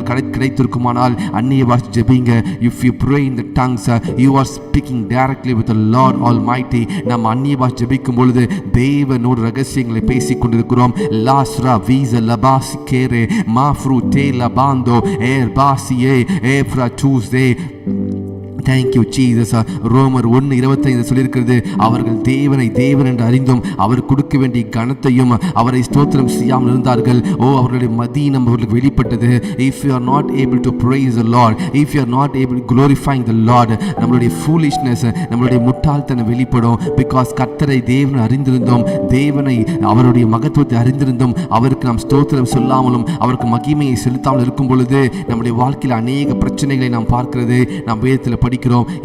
கிடைத்திருக்குமானால் அந்நிய பாஷை ஜெபிங்க. If you pray in the tongues you are speaking directly with the Lord almighty. நம்ம அந்நிய பாஷை ஜெபிக்கும் பொழுது தேவனோடு ரகசியங்களை பேசிக் கொண்டிருக்கிறோம். லாஸ்ரா வீச லபாசி கேரே மாஃப்ரு தே லபாந்தோ ஏர் பாசியே ஏப்ரா டூஸ்டே. Thank you Jesus. ரோமர் 1:25 சொல்லியிருக்கிறது, அவர்கள் தேவனை தேவன் என்று அறிந்தும் அவர் கொடுக்க வேண்டிய கனத்தையும் அவரை ஸ்தோத்திரம் செய்யாமல் இருந்தார்கள். அவர்களுடைய மதீனம் அவர்களுக்கு வெளிப்பட்டது. If you are not able to praise the Lord, if you are not able to glorifying the Lord, நம்மளுடைய foolishness, நம்மளுடைய முட்டாள்தனம் வெளிப்படும். பிகாஸ் கர்த்தரை தேவனை அறிந்திருந்தோம், தேவனை அவருடைய மகத்துவத்தை அறிந்திருந்தோம், அவருக்கு நாம் ஸ்தோத்திரம் சொல்லாமலும் அவருக்கு மகிமையை செலுத்தாமல் இருக்கும் பொழுது நம்முடைய வாழ்க்கையில் அநேக பிரச்சனைகளை நாம் பார்க்கிறது நாம் வேதத்தில் படிக்கிறோம்.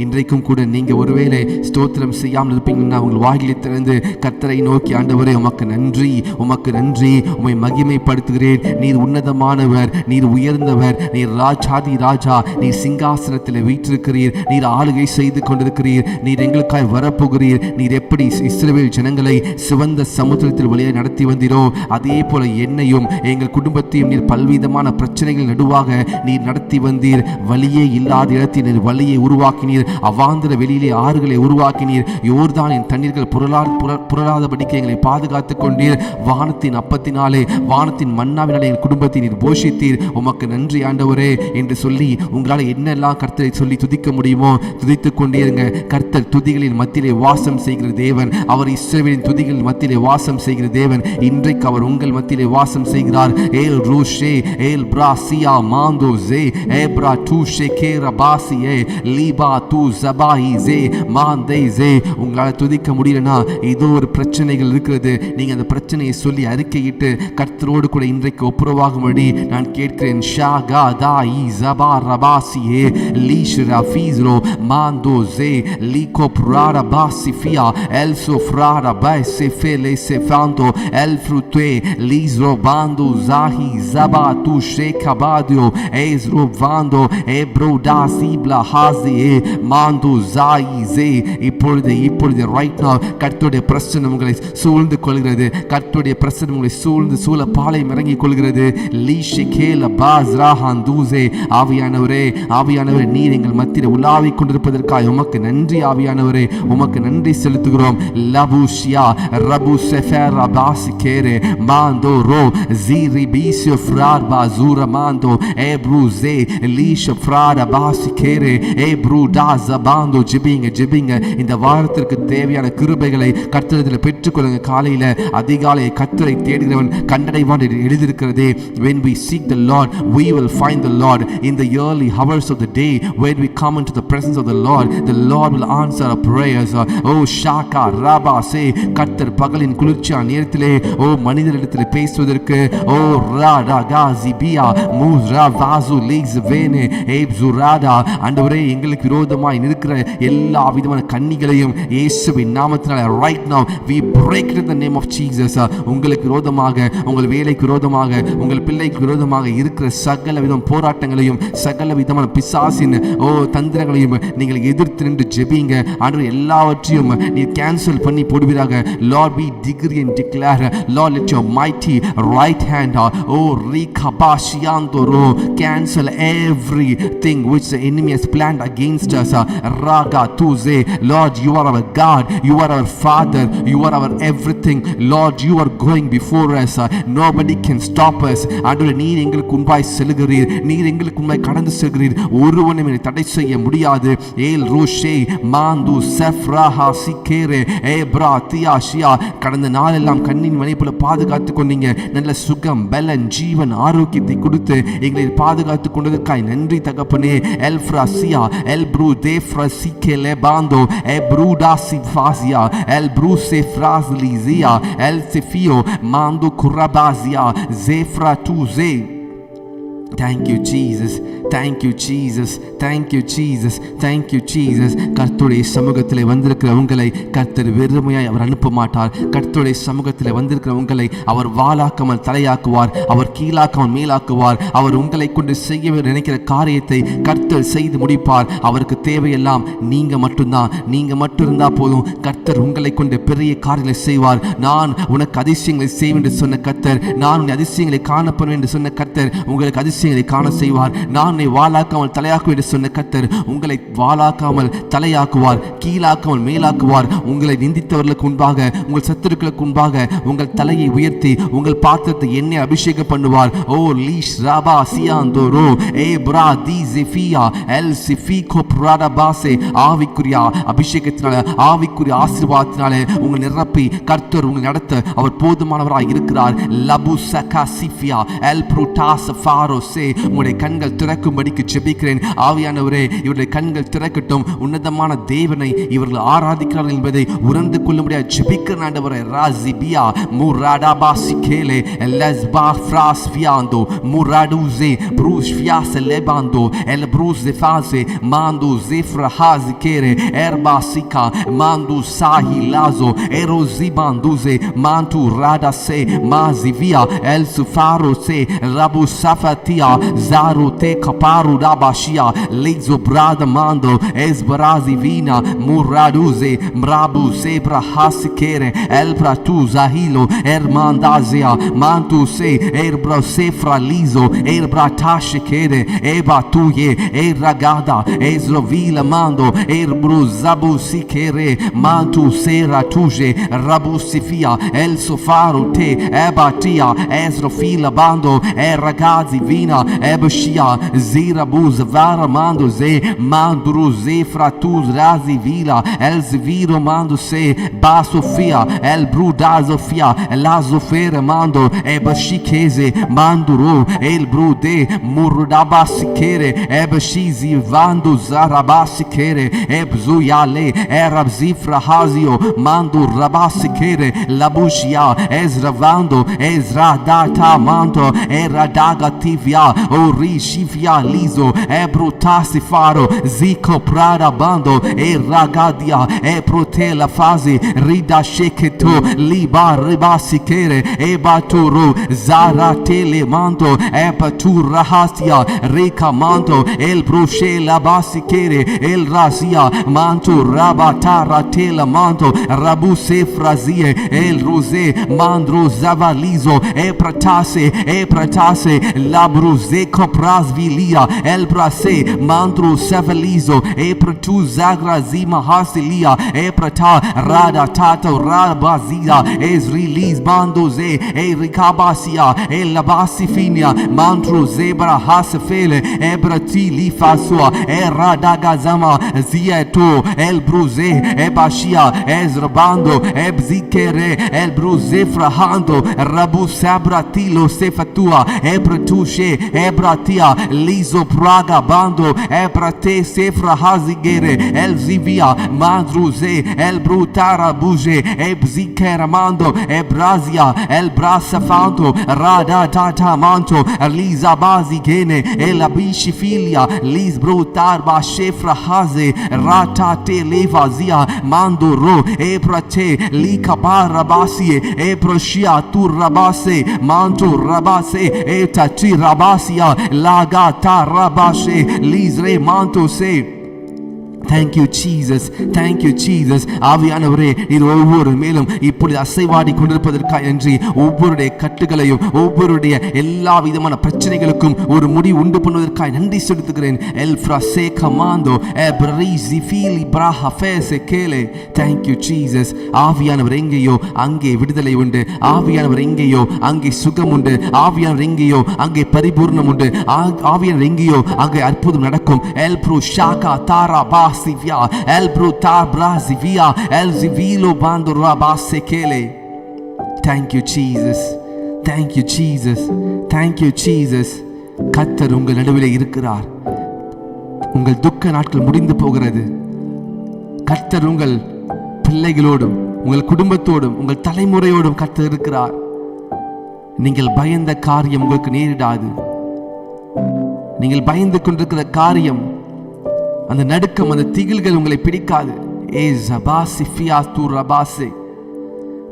இன்றைக்கும் கூட நீங்க ஒருவேளை ஸ்தோத்திரம் செய்யாமல் இருப்பீங்கன்னா உங்கள் வாயிலை திறந்து கர்த்தரை நோக்கி, ஆண்டவரே உமக்கு நன்றி, உமக்கு நன்றி, உம்மை மகிமைப்படுத்துகிறேன். நீர் உன்னதமானவர், நீர் உயர்ந்தவர், நீர் ராஜாதி ராஜா, நீர் சிங்காசனத்தில் வீற்றிருக்கிறீர், நீர் ஆளுகை செய்து கொண்டிருக்கிறீர், நீர் எங்களுக்காய் வரப்போகிறீர். நீர் எப்படி இஸ்ரவேல் ஜனங்களை சிவந்த சமுத்திரத்தில் வழியை நடத்தி வந்தீரோ அதே போல என்னையும் எங்கள் குடும்பத்தையும் நீர் பல்விதமான பிரச்சனைகள் நடுவாக நீர் நடத்தி வந்தீர். வழியே இல்லாத இடத்தில் நீர் வழியை உருவாக்கினீர், அவாந்திர வெளியிலே ஆறுகளை உருவாக்கினீர், யோர்தானின் தண்ணீர்கள் புரளாதபடிக்கு எங்களை பாதுகாத்துக் கொண்டீர். வானத்தின் அப்பத்தினாலே வானத்தின் மன்னாவினாலே எங்கள் குடும்பத்தை நீர் போஷித்தீர். உமக்கு நன்றி ஆண்டவரே என்று சொல்லி உங்களால் என்னெல்லாம் கர்த்தரை சொல்லி துதிக்க முடியுமோ துதித்துக் கொண்டே இருங்க. கர்த்தர் துதிகளின் மத்தியிலே வாசம் செய்கிற தேவன், அவர் இஸ்ரவேலின் துதிகளின் மத்தியிலே வாசம் செய்கிற தேவன். இன்றைக்கு அவர் உங்கள் மத்தியிலே வாசம் செய்கிறார். ஏல் ரூஷே ஏல் பிராசியா மாந்தோ ஜே ஏப்ரா டூஷே கேரா பாசியே லீபா தூ ஜபாஹி ஜே மாந்தே ஜே. உங்களால் துதிக்க முடியலனா ஏதோ ஒரு பிரச்சனைகள் இருக்கிறது, நீங்க அந்த பிரச்சனையை சொல்லி அறிக்கையிட்டு கர்த்தரோடு கூட இன்றைக்கு ஒப்புரவாகும்படி நான் கேட்கிறேன். ஷாகா தாயி ஜபா ரபாசியே லீஷ் ரஃபீஸ்ரோ மாந்தோ ஜே லீகோ ப்ராரா பாசிஃபியா எல்சோ ஃப்ராரா பைசெஃபே லேசெஃபாந்தோ எல்ஃப்ருத்வே லீஸ்ரோ பாந்தோ ஜாஹி ஜபா தூ ஷேகபாதியோ ஏஸ்ரோ வாந்தோ ஏப்ரோ டாசிப்லா ஹாசியே மாந்தோ ஜாயிசே. இப்பொழுது ரைட் நவ கர்த்தருடைய பிரசன்னம் உங்களை சூழ்ந்து கொள்கிறது. கர்த்தருடைய பிரசன்னம் உங்களை சூழ பாளையம் இறங்கிக் கொள்கிறது. லீஷிகேல பாஸ்ராஹாந்தூசே. ஆவியானவரே நீர் எங்கள் மத்தியில் உலாவிக் கொண்டிருப்பதற்காக உமக்கு நன்றி. ஆவியானவரே உமக்கு நன்றி செலுத்துகிறோம். லபூஷியா ரபு செஃபேரா பாசிகேரே மாந்தோ ரோ ஜீரி பீசியோ ஃப்ரார் பாசூரா மாந்தோ ஏப்ரூசே லீஷ ஃப்ராரா பாசிகேரே ஏப்ரூடா ஜபாந்தோ. ஜெபிங்க. இந்த வாரத்திற்கு தேவையான கிருபைகளை கர்த்தரிடத்தில் பெற்றுக்கொள்ளுங்க. காலையில் அதிகாலை கர்த்தரை தேடுகிறவன் கண்டடைவான் என்று எழுதியிருக்கிறதே. When we seek the Lord, we will find the Lord. In the early hours of the day, when we come into the presence of the Lord will answer our prayers. ஷாகா ராபா சே. கர்த்தர் பகலின் குளிர்ச்சியான நேரத்திலே மனிதரிடத்தில் பேசுவதற்கு ராடா காசிபியா மூஸ்ரா வாசு லீக்ஸ் வேனே ஏப்சுராடா. ஆண்டவரே எங்களுக்கு விரோதமாய் நிற்கிற எல்லா விதமான கண்ணிகளையும் இயேசுவின் நாமத்தினால right now we break it in the name of Jesus. உங்களுக்கு விரோதமாக, உங்கள் வேலைக்கு விரோதமாக, உங்கள் பிள்ளைக்கு விரோதமாக இருக்கிற சகல விதமான போராட்டங்களையும் சகல விதமான பிசாசின் தந்திரங்களையும் நீங்கள் எதிர்த்து நின்று ஜெபிங்க. ஆண்டவரே எல்லாவற்றையும் நீ கேன்சல் பண்ணி போடுவீராக. Lord, we decree and declare, Lord, let your mighty right hand rikabashiandoro cancel everything which the enemy has planned against us. Raga tuze. Lord, you are our God, you are our Father, you are our everything. Lord, you are going before us. Nobody can stop us. ஆண்டவரே நீர் எங்களுக்கு முன்பாய் செல்கிறீர், நீர் எங்களுக்கு முன்பாய் கடந்து செல்கிறீர், ஒருவனும் என்னை தடை செய்ய முடியாது. ஏல் ரோஷே மாந்து செஃப்ராஹா சிகேரே ஏப்ரா தியாஷியா. கடந்த நாளெல்லாம் கண்ணின் மணி போல பாதுகாத்து கொண்டீங்க. நல்ல சுகம், பலன், ஜீவன், ஆரோக்கியத்தை கொடுத்து எங்களை பாதுகாத்து கொண்டதற்காய் நன்றி தகப்பனே. எல்ஃப்ராசியா எல்ப்ரூ தேஃப்ரா சிகேலே பாந்தோ எப்ரூடா சிஃபாசியா எல்ப்ரூசே ஃப்ராஸ்லிசியா எல்செஃபியோ மாந்து குரபாசியா ஜேஃப்ரா டூசே. Thank you Jesus, thank you Jesus, thank you Jesus, thank you Jesus. கர்த்தருடைய சமூகத்தில் வந்திருக்கிற உங்களை கர்த்தர் வெறுமையாய் அவர் அனுப்ப மாட்டார். கர்த்தருடைய சமூகத்தில் வந்திருக்கிற உங்களை அவர் வாளாக்காமல் தலையாக்குவார், அவர் கீழாக்காமல் மேலாக்குவார். அவர் உங்களை கொண்டு செய்ய நினைக்கிற காரியத்தை கர்த்தர் செய்து முடிப்பார். அவருக்கு தேவையெல்லாம் நீங்க மட்டும்தான். நீங்க மட்டும் இருந்தா போதும். கர்த்தர் உங்களை கொண்டு பெரிய காரியங்களை செய்வார். நான் உனக்கு அதிசயங்களை செய்வேன் என்று சொன்ன கர்த்தர், நான் உன் அதிசயங்களை காணப்படுவேன் என்று சொன்ன கர்த்தர் உங்களுக்கு அதிசயம் அதிசயங்களை காண செய்வார். நான் உன்னை வாளாக்காமல் தலையாக்குவேன் என்று சொன்ன கர்த்தர் உங்களை வாளாக்காமல் தலையாக்குவார், கீழாக்காமல் மேலாக்குவார். உங்களை நிந்தித்தவர்களுக்கு முன்பாக, உங்கள் சத்துருக்களுக்கு முன்பாக உங்கள் தலையை உயர்த்தி உங்கள் பாத்திரத்தை எண்ணெய் அபிஷேகம் பண்ணுவார். ஓ லீஷ் ராபா சியாந்தோரோ ஏ பிரா தி ஜெஃபியா எல் சிஃபிகோ ப்ராடா பாசே. ஆவிக்குரிய அபிஷேகத்தினால, ஆவிக்குரிய ஆசீர்வாதத்தினால உங்கள் நிரப்பி கர்த்தர் உங்கள் நடத்த அவர் போதுமானவராய் இருக்கிறார். லபு சகா சிஃபியா எல் ப்ரூடாஸ் ஃபாரோசே. உங்களுடைய கண்கள் திறக்கும்படிக்கு ஜெபிக்கிறேன். ஆவியானவரே, இவருடைய கண்கள் திறக்கட்டும். உன்னதமான தேவனை இவர்கள் ஆராதிக்கிறார்கள் என்பதை உணர்ந்து கொள்ள முடியாது ஜெபிக்கிறேன் ஆண்டவரே. ராசிபியா முராடாபா சிகேலே லஸ்பா ஃப்ராஸ் ஃபியாந்தோ முராடுசே ப்ரூஸ் ஃபியாஸ் லெபாந்தோ எல் ப்ரூஸ் ஃபாசே மாந்து ஜெஃப்ரா ஹாசிகேரே எர்பா சிகா மாந்து சாஹி லாசோ எரோசிபாந்துசே மாந்து ராடாசே மாசிவியா எல் சுஃபாரோசே rabu safatia zaru te kaparu rabashia lizo brada mando esbarazi vina muraduze mrabu zebra hasikere elbra tu zahilo ermandazia mantu se erbra sefra lizo erbra tashikere eba tuye eragada ezrovila mando erbru zabu sikere mantu sera tuje rabu sifia el sofaru te ebatia ezrofila bando ragazzi vina ebshia zira buz vara mando ze mandru ze fratuz razi vila el zviro mando se basofia el brudazofia la zofere mando ebshikeze manduru el brude murdabasikere ebshizi vando zarabasikere ebzuyale erabzifra hazio mando rabasikere labushia ezravando ezradata mando Radagativia ori shivia lizo ebrutasi faro ziko prada bando ragadia protela fazi rida sheketo liba ribasikere baturo zara tele manto patura hasia reka manto el broshe la basikere el razia manto rabatara tela manto rabu sefrazie el rose mandro zavalizo pratase pratase labruze koprazvilia el brase mandro sevelizo pratu zagra zima hasilia prata rada tata rabazia ezrilis bandoze rikabasia labasifinia mandro zebra hasfele ebrati lifasua radagazama zieto el bruze ebashia ezrabando ebzikere el bruze frahando rabu sabratilo sefatua ebratushe ebratia lizo praga bando ebrate sefra hazigere el zivia mandruze el brutara buje ebzikera mando ebrazia el brasafanto rada tata manto liza bazi gene el abishifilia liz brutar ba shefra haze ratate levazia mando ro ebrate likabara basie ebroshia turabase manto rabase etati rabasia lagata rabashe lizre manto se. Thank you Jesus, thank you Jesus. ஆவியானவரே, இது ஒவ்வொரு மேலும் இப்பொழுது அசைவாடி கொண்டிருப்பதற்காக நன்றி. ஒவ்வொருடைய கட்டுகளையும் ஒவ்வொருடைய எல்லா விதமான பிரச்சனைகளுக்கும் ஒரு முடிவு உண்டு பண்ணுவதற்காக நன்றி செலுத்துகிறேன். எல் ஃப்ராசே கமாண்டோ எப்ரிசி ஃபீலி பிரஹா ஃபேசே கேலே. Thank you Jesus. ஆவியானவர் எங்கேயோ அங்கே விடுதலை உண்டு. ஆவியானவர் எங்கேயோ அங்கே சுகம் உண்டு. ஆவியானவர் எங்கேயோ அங்கே பரிபூர்ணம் உண்டு. ஆவியானவர் எங்கேயோ அங்கே அற்புதம் நடக்கும். எல் ப்ரூ ஷாகா தாரா பா Sivia el brutar brazivia el zivilo bando rabasekele. Thank you Jesus, thank you Jesus, thank you Jesus. கர்த்தர் உங்கள் நடுவிலே இருக்கிறார். உங்கள் துக்க நாட்கள் முடிந்து போகிறது. கர்த்தர் உங்கள் பிள்ளைகளோடும் உங்கள் குடும்பத்தோடும் உங்கள் தலைமுறையோடும் கர்த்தர் இருக்கிறார். நீங்கள் பயந்த காரியம் உங்களுக்கு நேரிடாது. நீங்கள் பயந்து கொண்டிருக்கிற காரியம், அந்த நடுக்கம், அந்த திகில்கள் உங்களை பிடிக்காது.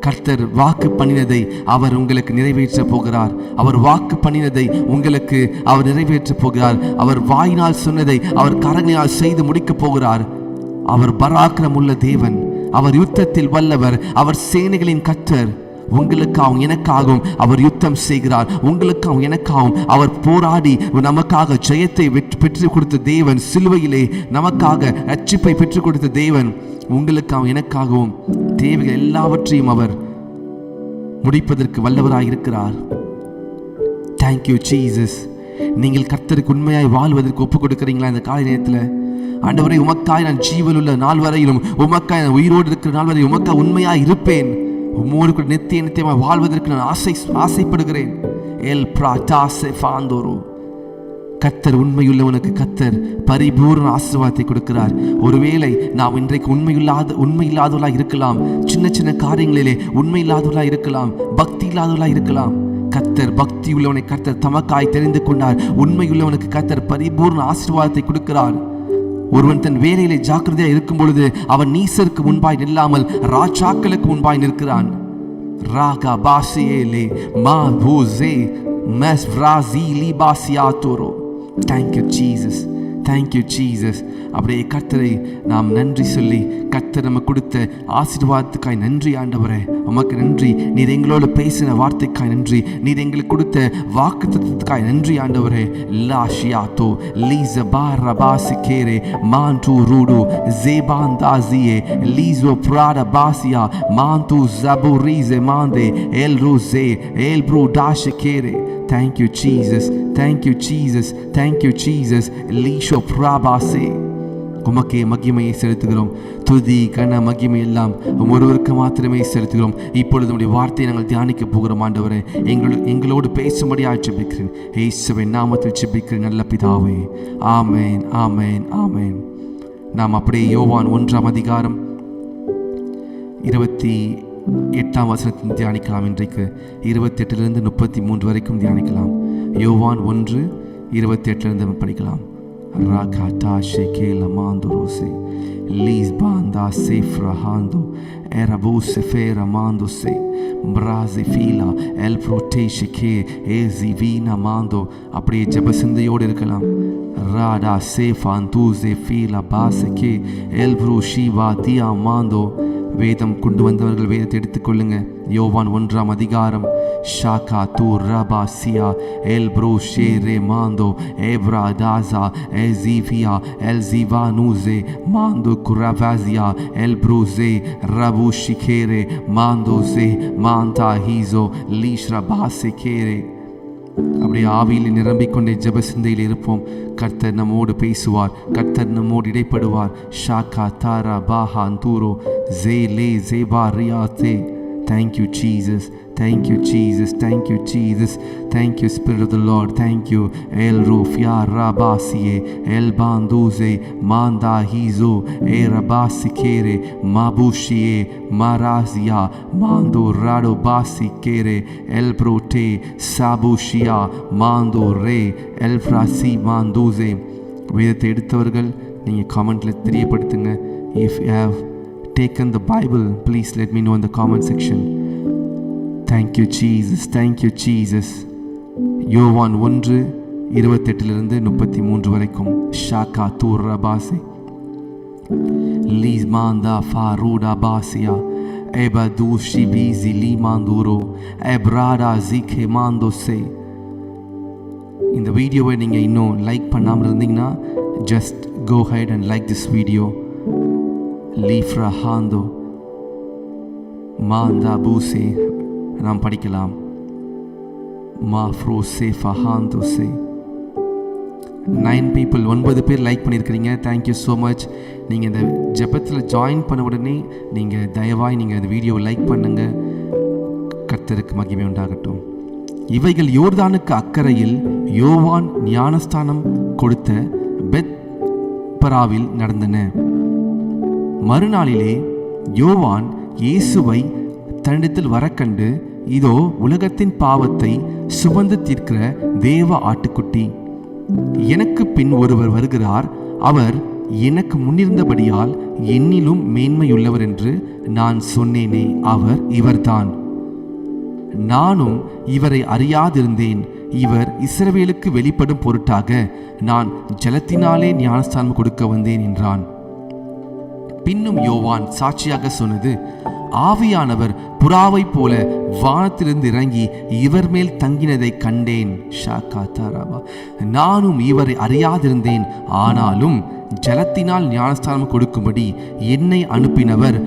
கர்த்தர் வாக்கு பண்ணினதை அவர் உங்களுக்கு நிறைவேற்ற போகிறார். அவர் வாக்கு பண்ணினதை உங்களுக்கு அவர் நிறைவேற்ற போகிறார். அவர் வாயினால் சொன்னதை அவர் கரங்களினால் செய்து முடிக்க போகிறார். அவர் பராக்கிரமுள்ள தேவன். அவர் யுத்தத்தில் வல்லவர். அவர் சேனைகளின் கர்த்தர். உங்களுக்காகவும் எனக்காகவும் அவர் யுத்தம் செய்கிறார். உங்களுக்காகவும் எனக்காகவும் அவர் போராடி நமக்காக ஜெயத்தை பெற்றுக் கொடுத்த தேவன், சிலுவையிலே நமக்காக ரட்சிப்பை பெற்றுக் கொடுத்த தேவன், உங்களுக்காகவும் எனக்காகவும் தேவைகள் எல்லாவற்றையும் அவர் முடிப்பதற்கு வல்லவராயிருக்கிறார். Thank you Jesus. நீங்கள் கர்த்தருக்கு உண்மையாய் வாழ்வதற்கு ஒப்புக் கொடுக்கிறீங்களா? இந்த காலை நேரத்தில் ஆண்டவரே, உமக்காய் நான் ஜீவனுள்ள நாள் வரையிலும், உமக்காய் நான் உயிரோடு இருக்கிற நாள் வரை உமக்காய் உண்மையாய் இருப்பேன். உம்மோடு கூட நித்தியமாய் வாழ்வதற்கு நான் ஆசைப்படுகிறேன். எல் பிராட்டாசே ஃபாந்தோரோ. கர்த்தர் உண்மையுள்ளவனுக்கு கர்த்தர் பரிபூர்ண ஆசீர்வாதத்தை கொடுக்கிறார். ஒருவேளை நாம் இன்றைக்கு உண்மையில்லாதவர்களாக இருக்கலாம், சின்ன சின்ன காரியங்களிலே உண்மையில்லாதவர்களாக இருக்கலாம், பக்தி இல்லாதவர்களாக இருக்கலாம். கர்த்தர் பக்தி உள்ளவனை கர்த்தர் தமக்காய் தெரிந்து கொண்டார். உண்மையுள்ளவனுக்கு கர்த்தர் பரிபூர்ண ஆசீர்வாதத்தை கொடுக்கிறார். ஒருவன் தன் வேலையிலே ஜாக்கிரதையாக இருக்கும் பொழுது அவன் நீசருக்கு முன்பாய் நில்லாமல் ராஜாக்களுக்கு முன்பாய் நிற்கிறான். ராகா பாசியேலே மா பூசே மஸ் ராசி லிபாசியாத்தோரோ. Thank you Jesus. Thank you Jesus. அப்படியே கர்த்தரை நாம் நன்றி சொல்லி, கர்த்தர் நமக்கு கொடுத்த ஆசீர்வாதத்துக்காய் நன்றி ஆண்டவரே, உமக்கு நன்றி. நீர் எங்களோடு பேசின வார்த்தைக்காய் நன்றி. நீர் எங்களுக்கு கொடுத்த வாக்குத்தத்தத்துக்காய் நன்றி ஆண்டவரே. லாஷியாத்தோ லீஸ பாரபாசி கேரே மான்டு ரூடு ஜேபாந்தாசியே லீஸோ பிராட பாசியா மாந்து ஜபுரிஸே மாந்தே எல் ரூசே எல் ப்ரூ டாஷ் கேரே. Thank you Jesus. Thank you Jesus. Thank you Jesus. லீஷோ பிராபாசே. உமக்கே மகிமையை செலுத்துகிறோம். துதி கன மகிமை எல்லாம் ஒருவருக்கு மாத்திரமே செலுத்துகிறோம். இப்பொழுது நம்முடைய வார்த்தையை நாங்கள் தியானிக்க போகிறோம். ஆண்டவரே, எங்களோடு பேசும்படியாக ஜெபிக்கிறேன். இயேசுவின் நாமத்தில் ஜெபிக்கிறேன் நல்ல பிதாவே. ஆமேன், ஆமேன், ஆமேன். நாம் அப்படியே யோவான் 1ஆம் அதிகாரம் 28ஆம் வசனத்தில் தியானிக்கலாம். இன்றைக்கு 28லிருந்து 33 வரைக்கும் தியானிக்கலாம். யோவான் 1:28 படிக்கலாம். Rakata shekela mandorose Lisbanda sefrahando Erabuse fera mandose Brazi fila El prote sheke Ezivina mando. அப்படியே ஜெப சிந்தையோடு இருக்கலாம். Rada sefa antuze fila baseke El brushiva dia mando. வேதம் கொண்டு வந்தவர்கள் வேதத்தை எடுத்துக்கொள்ளுங்க. யோவான் 1ஆம் அதிகாரம் ஷாகா தூ ரபா சியா எல் ப்ரோ ஷேரே மாந்தோ எவ்ரா தாசா எசிவியா எல் ஜிவா நூசே மாந்தோ குரவாசியா எல் ப்ரூசே ரபு ஷிகேரே மாந்தோசே மாந்தா ஹீசோ லீஷ்ரா பாசே கேரே. அப்படியே ஆவியில் நிரம்பிக்கொண்டே ஜெப சிந்தையில் இருப்போம். கர்த்தர் நம்மோடு பேசுவார். கர்த்தர் நம்மோடு இடைப்படுவார். ஷாகா தாரா பாஹா அந்தூரோ ஜே லே ஜேபா ரியாத்தே. Thank you Jesus. Thank you Jesus. Thank you Jesus. Thank you Spirit of the Lord. Thank you El Rufia Rabasiye El Banduze Manda Hizo E Rabasikere Mabushie Marazia Mando Rado Basikere El Prote Sabushia Mando Re El Frasi Manduze. வேதத்தை எடுத்தவர்கள் நீங்கள் கமெண்ட்டில் தெரியப்படுத்துங்க. If you have taken the Bible, please let me know in the comment section. Thank you Jesus. Thank you Jesus. யோவான் 1:28லிருந்து 33 வரைக்கும். Xhaka தூர் ரபாசி லீஸ்மாந்தா ஃபாரூடா பாசியா எபது ஷிபிசி லீமாந்தூரோ எப்ராடா GK மாந்தோசே. இந்த வீடியோவை நீங்கள் இன்னும் லைக் பண்ணாமல் இருந்தீங்கன்னா just go ahead and like this video. லீஃப்ரா ஹாந்தோ மாந்தா பூசே நாம் படிக்கலாம். மா ஃப்ரோ சேஃபா ஹாந்தோ சே. 9 people 9 பேர் லைக் பண்ணியிருக்கிறீங்க. Thank you so much. நீங்கள் இந்த ஜெபத்தில் ஜாயின் பண்ண உடனே நீங்கள் தயவாய் நீங்கள் இந்த வீடியோவை லைக் பண்ணுங்கள். கர்த்தருக்கு மகிமை உண்டாகட்டும். இவைகள் யோர்தானுக்கு அக்கறையில் யோவான் ஞானஸ்தானம் கொடுத்த பெத்பராவில் நடந்தன. மறுநாளிலே யோவான் இயேசுவை தன்னிடத்தில் வரக்கண்டு, இதோ உலகத்தின் பாவத்தை சுமந்து தீர்க்கிற தேவ ஆட்டுக்குட்டி, எனக்கு பின் ஒருவர் வருகிறார், அவர் எனக்கு முன்னிருந்தபடியால் என்னிலும் மேன்மையுள்ளவர் என்று நான் சொன்னேனே, அவர் இவர்தான். நானும் இவரை அறியாதிருந்தேன். இவர் இஸ்ரவேலுக்கு வெளிப்படும் பொருட்டாக நான் ஜலத்தினாலே ஞானஸ்தானம் கொடுக்க வந்தேன் என்றான். பின்னும் யோவான் சாட்சியாக சொன்னது, ஆவியானவர் புறாவை போல வானத்திலிருந்து இறங்கி இவர் மேல் தங்கினதை கண்டேன். ஷாக்கா தாராபா. நானும் இவரை அறியாதிருந்தேன், ஆனாலும் ஜலத்தினால் ஞானஸ்தானம் கொடுக்கும்படி என்னை அனுப்பினவர்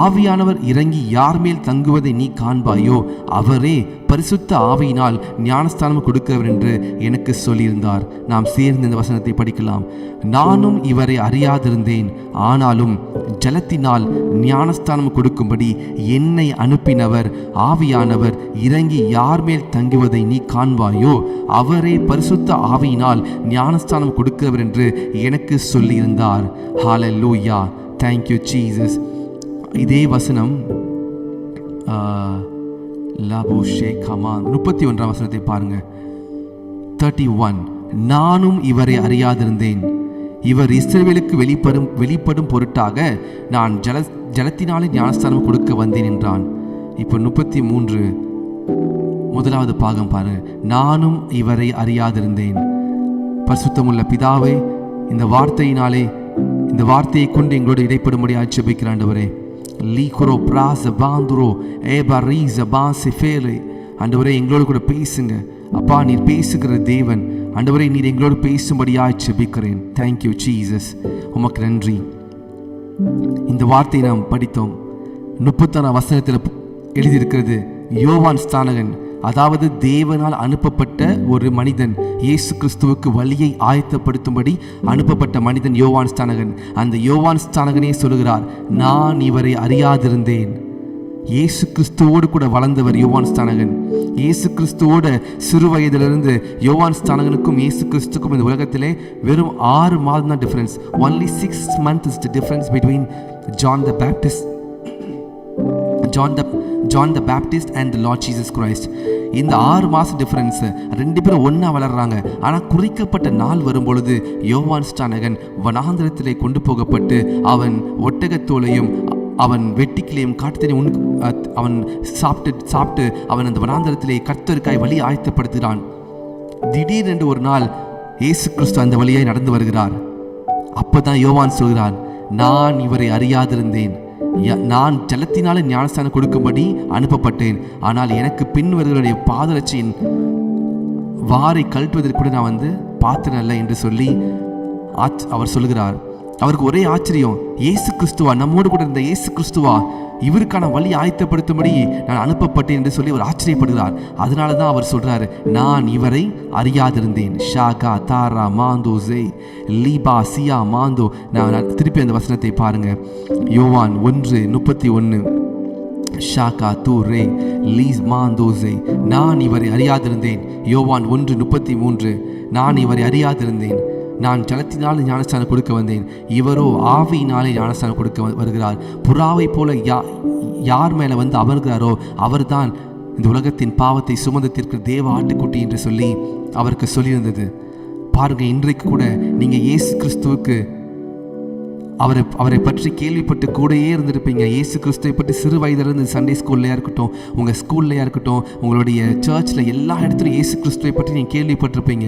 ஆவியானவர் இறங்கி யார் மேல் தங்குவதை நீ காண்பாயோ அவரே பரிசுத்த ஆவியினால் ஞானஸ்தானம் கொடுக்கிறவர் என்று எனக்கு சொல்லியிருந்தார். நாம் சேர்ந்து இந்த வசனத்தை படிக்கலாம். நானும் இவரை அறியாதிருந்தேன், ஆனாலும் ஜலத்தினால் ஞானஸ்தானம் கொடுக்கும்படி என்னை அனுப்பினவர் ஆவியானவர் இறங்கி யார் மேல் தங்குவதை நீ காண்பாயோ அவரே பரிசுத்த ஆவியினால் ஞானஸ்தானம் கொடுக்கிறவர் என்று எனக்கு சொல்லியிருந்தார். ஹல்லேலூயா. Thank you Jesus. இதே வசனம் 31 வசனத்தை பாருங்க. 31. நானும் இவரை அறியாதிருந்தேன், இவர் இஸ்ரவேலுக்கு வெளிப்படும் பொருட்டாக நான் ஜலத்தினாலே ஞானஸ்தானம் கொடுக்க வந்தேன் என்றான். இப்போ 33 முதலாவது பாகம் பாருங்க. நானும் இவரை அறியாதிருந்தேன். பரிசுத்தமுள்ள பிதாவே, இந்த வார்த்தையினாலே, இந்த வார்த்தையை கொண்டு எங்களோடு இடைப்படும்படி ஆட்சேபிக்கிற ஆண்டவரே, லீகுரோ பிராச பாந்துரோ ஏபரீச பாசிஃபேலே, ஆண்டவரே எங்களோடு கூட பேசுங்க அப்பா. நீர் பேசுகிற தேவன் ஆண்டவரே, நீர் எங்களோடு பேசும்படியாக ஜெபிக்கிறேன். Thank you Jesus. உமக்கு நன்றி. இந்த வார்த்தையை நாம் படித்தோம். 31 வசனத்தில் எழுதியிருக்கிறது, யோவான் ஸ்நானகன், அதாவது தேவனால் அனுப்பப்பட்ட ஒரு மனிதன், இயேசு கிறிஸ்துவுக்கு வழியை ஆயத்தப்படுத்தும்படி அனுப்பப்பட்ட மனிதன் யோவான் ஸ்நானகன். அந்த யோவான் ஸ்நானகனே சொல்லுகிறார், நான் இவரை அறியாதிருந்தேன். இயேசு கிறிஸ்துவோடு கூட வளர்ந்தவர் யோவான் ஸ்நானகன். இயேசு கிறிஸ்துவோட சிறு வயதிலிருந்து யோவான் ஸ்நானகனுக்கும் இயேசு கிறிஸ்துக்கும் இந்த உலகத்திலே வெறும் 6 மாதம் தான் difference. Only 6 months is the difference between John the Baptist and the Lord Jesus Christ. இந்த 6 மாசம் டிஃபரன்ஸ், 2 பேரும் ஒன்னா வளர்றாங்க. ஆனால் குறிக்கப்பட்ட நாள் வரும்பொழுது யோவான் ஸ்நானகன் வனாந்திரத்திலே கொண்டு போகப்பட்டு அவன் ஒட்டகத்தோலையும் அவன் வெட்டிக்கிளையும் காட்டுத்தனையும் அவன் சாப்பிட்டு அவன் அந்த வனாந்திரத்திலே கர்த்தருக்காய் வழி ஆயத்தப்படுத்துகிறான். திடீரென்று ஒரு நாள் இயேசு கிறிஸ்து அந்த வழியாய் நடந்து வருகிறார். அப்பதான் யோவான் சொல்கிறான், நான் இவரை அறியாதிருந்தேன், நான் ஜலத்தினால ஞானஸ்தானம் கொடுக்கும்படி அனுப்பப்பட்டேன், ஆனால் எனக்கு பின் வருகிறவருடைய பாதரட்சியின் வாரை கழட்டுவதற்கு கூட நான் பாத்திரம் அல்ல என்று சொல்லி அவர் சொல்லுகிறார். அவருக்கு ஒரே ஆச்சரியம், இயேசு கிறிஸ்துவா, நம்மோடு கூட இருந்த இயேசு கிறிஸ்துவா, இவருக்கான வழி ஆயத்தப்படுத்தும்படி நான் அனுப்பப்பட்டேன் என்று சொல்லி அவர் ஆச்சரியப்படுகிறார். அதனால தான் அவர் சொல்றாரு, நான் இவரை அறியாதிருந்தேன். ஷாகா தாரா மாந்தோ ஜே லீபா சியா மாந்தோ. நான் திருப்பி அந்த வசனத்தை பாருங்க. யோவான் 1:31. ஷாகா தூ ரே லீஸ் மாந்தோசே, நான் இவரை அறியாதிருந்தேன். யோவான் 1:33. நான் இவரை அறியாதிருந்தேன், நான் ஜலத்தினால் ஞானஸ்தானம் கொடுக்க வந்தேன், இவரோ ஆவியினாலே ஞானஸ்தானம் கொடுக்க வருகிறார். புறாவை போல யார் மேலே அமர்கிறாரோ அவர்தான் இந்த உலகத்தின் பாவத்தை சுமந்திருக்கிற தேவ ஆட்டுக்குட்டி என்று சொல்லி அவருக்கு சொல்லியிருந்தது. பாருங்க, இன்றைக்கு கூட நீங்க இயேசு கிறிஸ்துவுக்கு அவரை பற்றி கேள்விப்பட்டு கூடயே இருந்திருப்பீங்க. இயேசு கிறிஸ்துவை பற்றி சிறு வயதிலிருந்து சண்டே ஸ்கூல்லையா இருக்கட்டும், உங்கள் ஸ்கூல்லையா இருக்கட்டும், உங்களுடைய சர்ச்சில் எல்லா இடத்துலையும் இயேசு கிறிஸ்துவை பற்றி நீங்கள் கேள்விப்பட்டிருப்பீங்க.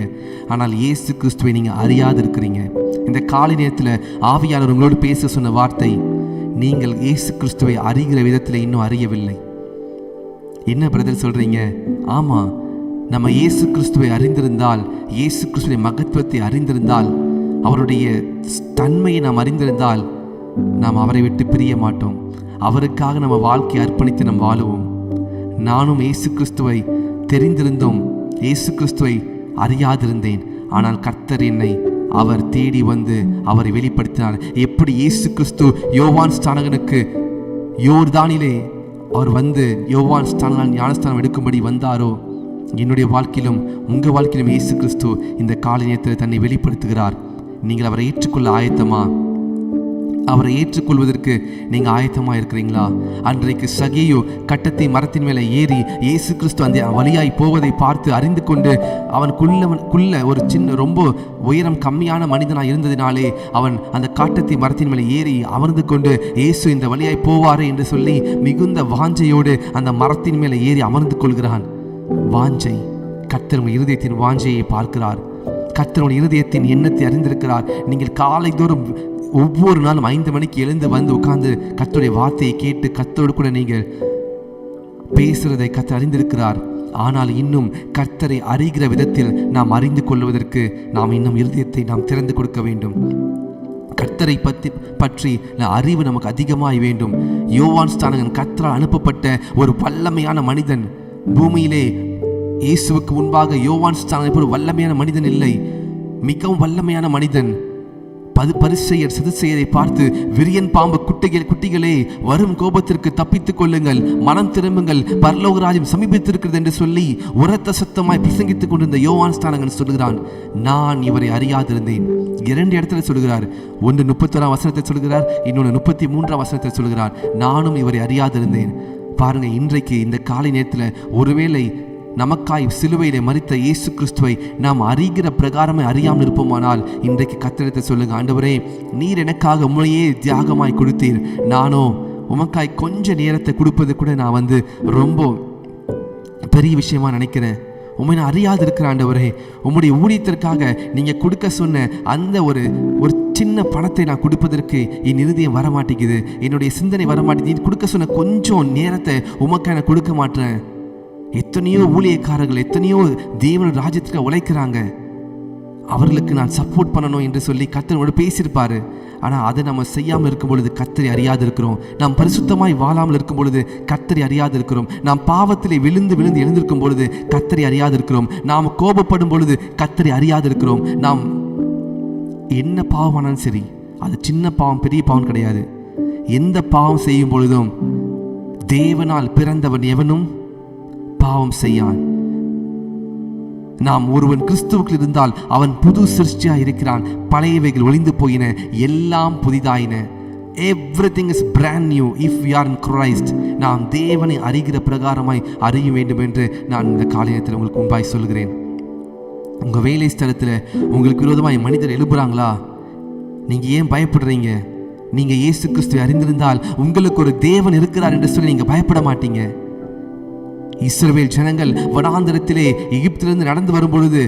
ஆனால் இயேசு கிறிஸ்துவை நீங்கள் அறியாது இருக்கிறீங்க. இந்த காலை நேரத்தில் ஆவியானவர் உங்களோடு பேச சொன்ன வார்த்தை, நீங்கள் இயேசு கிறிஸ்துவை அறிகிற விதத்தில் இன்னும் அறியவில்லை. என்ன பிரதர் சொல்கிறீங்க? ஆமாம், நம்ம இயேசு கிறிஸ்துவை அறிந்திருந்தால், இயேசு கிறிஸ்துவின் மகத்துவத்தை அறிந்திருந்தால், அவருடைய தன்மையை நாம் அறிந்திருந்தால் நாம் அவரை விட்டு பிரிய மாட்டோம். அவருக்காக நம்ம வாழ்க்கையை அர்ப்பணித்து நாம் வாழுவோம். நானும் இயேசு கிறிஸ்துவை தெரிந்திருந்தோம், இயேசு கிறிஸ்துவை அறியாதிருந்தேன். ஆனால் கர்த்தர் என்னை அவர் தேடி அவரை வெளிப்படுத்தினார். எப்படி இயேசு கிறிஸ்து யோவான் ஸ்நானகனுக்கு யோர்தானிலே அவர் யோவான் ஞானஸ்தானம் எடுக்கும்படி வந்தாரோ, என்னுடைய வாழ்க்கையிலும் உங்கள் வாழ்க்கையிலும் இயேசு கிறிஸ்து இந்த காலை நேரத்தில் தன்னை வெளிப்படுத்துகிறார். நீங்கள் அவரை ஏற்றுக்கொள்ள ஆயத்தமா? அவரை ஏற்றுக்கொள்வதற்கு நீங்கள் ஆயத்தமாக இருக்கிறீங்களா? அன்றைக்கு சகேயு கட்டத்தை மரத்தின் மேலே ஏறி இயேசு கிறிஸ்து அந்த வழியாய் போவதை பார்த்து அறிந்து கொண்டு அவனுக்குள்ள ஒரு சின்ன ரொம்ப உயரம் கம்மியான மனிதனாக இருந்ததினாலே அவன் அந்த காட்டத்தை மரத்தின் மேலே ஏறி அமர்ந்து கொண்டு இயேசு இந்த வழியாய் போவாரே என்று சொல்லி மிகுந்த வாஞ்சையோடு அந்த மரத்தின் மேலே ஏறி அமர்ந்து கொள்கிறான். வாஞ்சை, கர்த்தர் உங்கள் இருதயத்தின் வாஞ்சையை பார்க்கிறார். கர்த்தர் உங்கள் இருதயத்தின் எண்ணத்தை அறிந்திருக்கிறார். நீங்கள் காலை தோறும் ஒவ்வொரு நாளும் 5 மணிக்கு எழுந்து உட்கார்ந்து கர்த்தருடைய வார்த்தையை கேட்டு கர்த்தரோடு கூட நீங்கள் பேசுறதை கர்த்தர் அறிந்திருக்கிறார். ஆனால் இன்னும் கர்த்தரை அறிகிற விதத்தில் நாம் அறிந்து கொள்வதற்கு நாம் இன்னும் இருதயத்தை நாம் திறந்து கொடுக்க வேண்டும். கர்த்தரை பற்றி அறிவு நமக்கு அதிகமாய் வேண்டும். யோவான் ஸ்நானகன் கர்த்தரால் அனுப்பப்பட்ட ஒரு வல்லமையான மனிதன். பூமியிலே இயேசுவுக்கு முன்பாக யோவான் ஸ்நானகன் ஒரு வல்லமையான மனிதன் இல்லை. மிகவும் வல்லமையான மனிதன். பரிசேயர் சதுசேயரை பார்த்து, விரியன் பாம்பு குட்டிகளே, வரும் கோபத்திற்கு தப்பித்துக் கொள்ளுங்கள், மனம் திரும்புங்கள், பரலோக ராஜ்யம் சமீபித்திருக்கிறது என்று சொல்லி உரத்த சத்தமாய் பிரசங்கித்துக் கொண்டிருந்த யோவான் ஸ்நானகன் சொல்கிறான், நான் இவரை அறியாதிருந்தேன். 2 இடத்துல சொல்கிறார். ஒன்று 31 வசனத்தை சொல்கிறார், இன்னொன்று 33 வசனத்தை சொல்கிறார், நானும் இவரை அறியாதிருந்தேன். பாருங்க, இன்றைக்கு இந்த காலை நேரத்தில் ஒருவேளை நமக்காய் சிலுவையிலே மரித்த இயேசு கிறிஸ்துவை நாம் அறிகிற பிரகாரமே அறியாமல் இருப்போமானால் இன்றைக்கு கர்த்தரிடத்தை சொல்லுங்க, ஆண்டவரே, நீர் எனக்காக உம்மையே தியாகமாய் கொடுத்தீர், நானோ உமக்காய் கொஞ்ச நேரத்தை கொடுப்பது கூட நான் ரொம்ப பெரிய விஷயமா நினைக்கிறேன். உண்மை நான் அறியாது இருக்கிற ஆண்டவரே, உம்முடைய ஊழியத்திற்காக நீங்க கொடுக்க சொன்ன அந்த ஒரு சின்ன பணத்தை நான் கொடுப்பதற்கு என் இருதயம் வரமாட்டேங்குது, என்னுடைய சிந்தனை வரமாட்டேங்குது. கொடுக்க சொன்ன கொஞ்சம் நேரத்தை உமக்காக நான் கொடுக்க மாட்டேன். எத்தனையோ ஊழியக்காரர்கள் எத்தனையோ தேவன் ராஜ்யத்துக்கு உழைக்கிறாங்க, அவர்களுக்கு நான் சப்போர்ட் பண்ணணும் என்று சொல்லி கர்த்தரோடு பேசியிருப்பாரு. ஆனால் அதை நம்ம செய்யாமல் இருக்கும் பொழுது கர்த்தரை அறியாது இருக்கிறோம். நாம் பரிசுத்தமாய் வாழாமல் இருக்கும் பொழுது கர்த்தரை அறியாது இருக்கிறோம். நாம் பாவத்திலே விழுந்து எழுந்திருக்கும் பொழுது கர்த்தரை அறியாது இருக்கிறோம். நாம் கோபப்படும் பொழுது கர்த்தரை அறியாது இருக்கிறோம். நாம் என்ன பாவமானாலும் சரி, அது சின்ன பாவம் பெரிய பாவம் கிடையாது. எந்த பாவம் செய்யும் பொழுதும் தேவனால் பிறந்தவன் எவனும் பாவம் செய்யான். நாம் ஒருவன் கிறிஸ்துவுக்கு இருந்தால் அவன் புது சிருஷ்டியா இருக்கிறான். பழையவைகள் ஒளிந்து போயின, எல்லாம் புதிதாயின. Everything is brand new if we are in Christ. நாம் தேவனை அறிகிற பிரகாரமாய் அறிய வேண்டும் என்று நான் இந்த காலையத்தில் உங்களுக்கு முன்பாய் சொல்கிறேன். உங்க வேலை ஸ்தலத்தில் உங்களுக்கு விரோதமாய் மனிதர் எழுப்புறாங்களா? நீங்க ஏன் பயப்படுறீங்க? நீங்க இயேசு கிறிஸ்துவை அறிந்திருந்தால் உங்களுக்கு ஒரு தேவன் இருக்கிறார் என்று சொல்லி நீங்க பயப்பட மாட்டீங்க. இஸ்ரவேல் ஜனங்கள் வனாந்தரத்திலே எகிப்திலிருந்து நடந்து வரும் பொழுது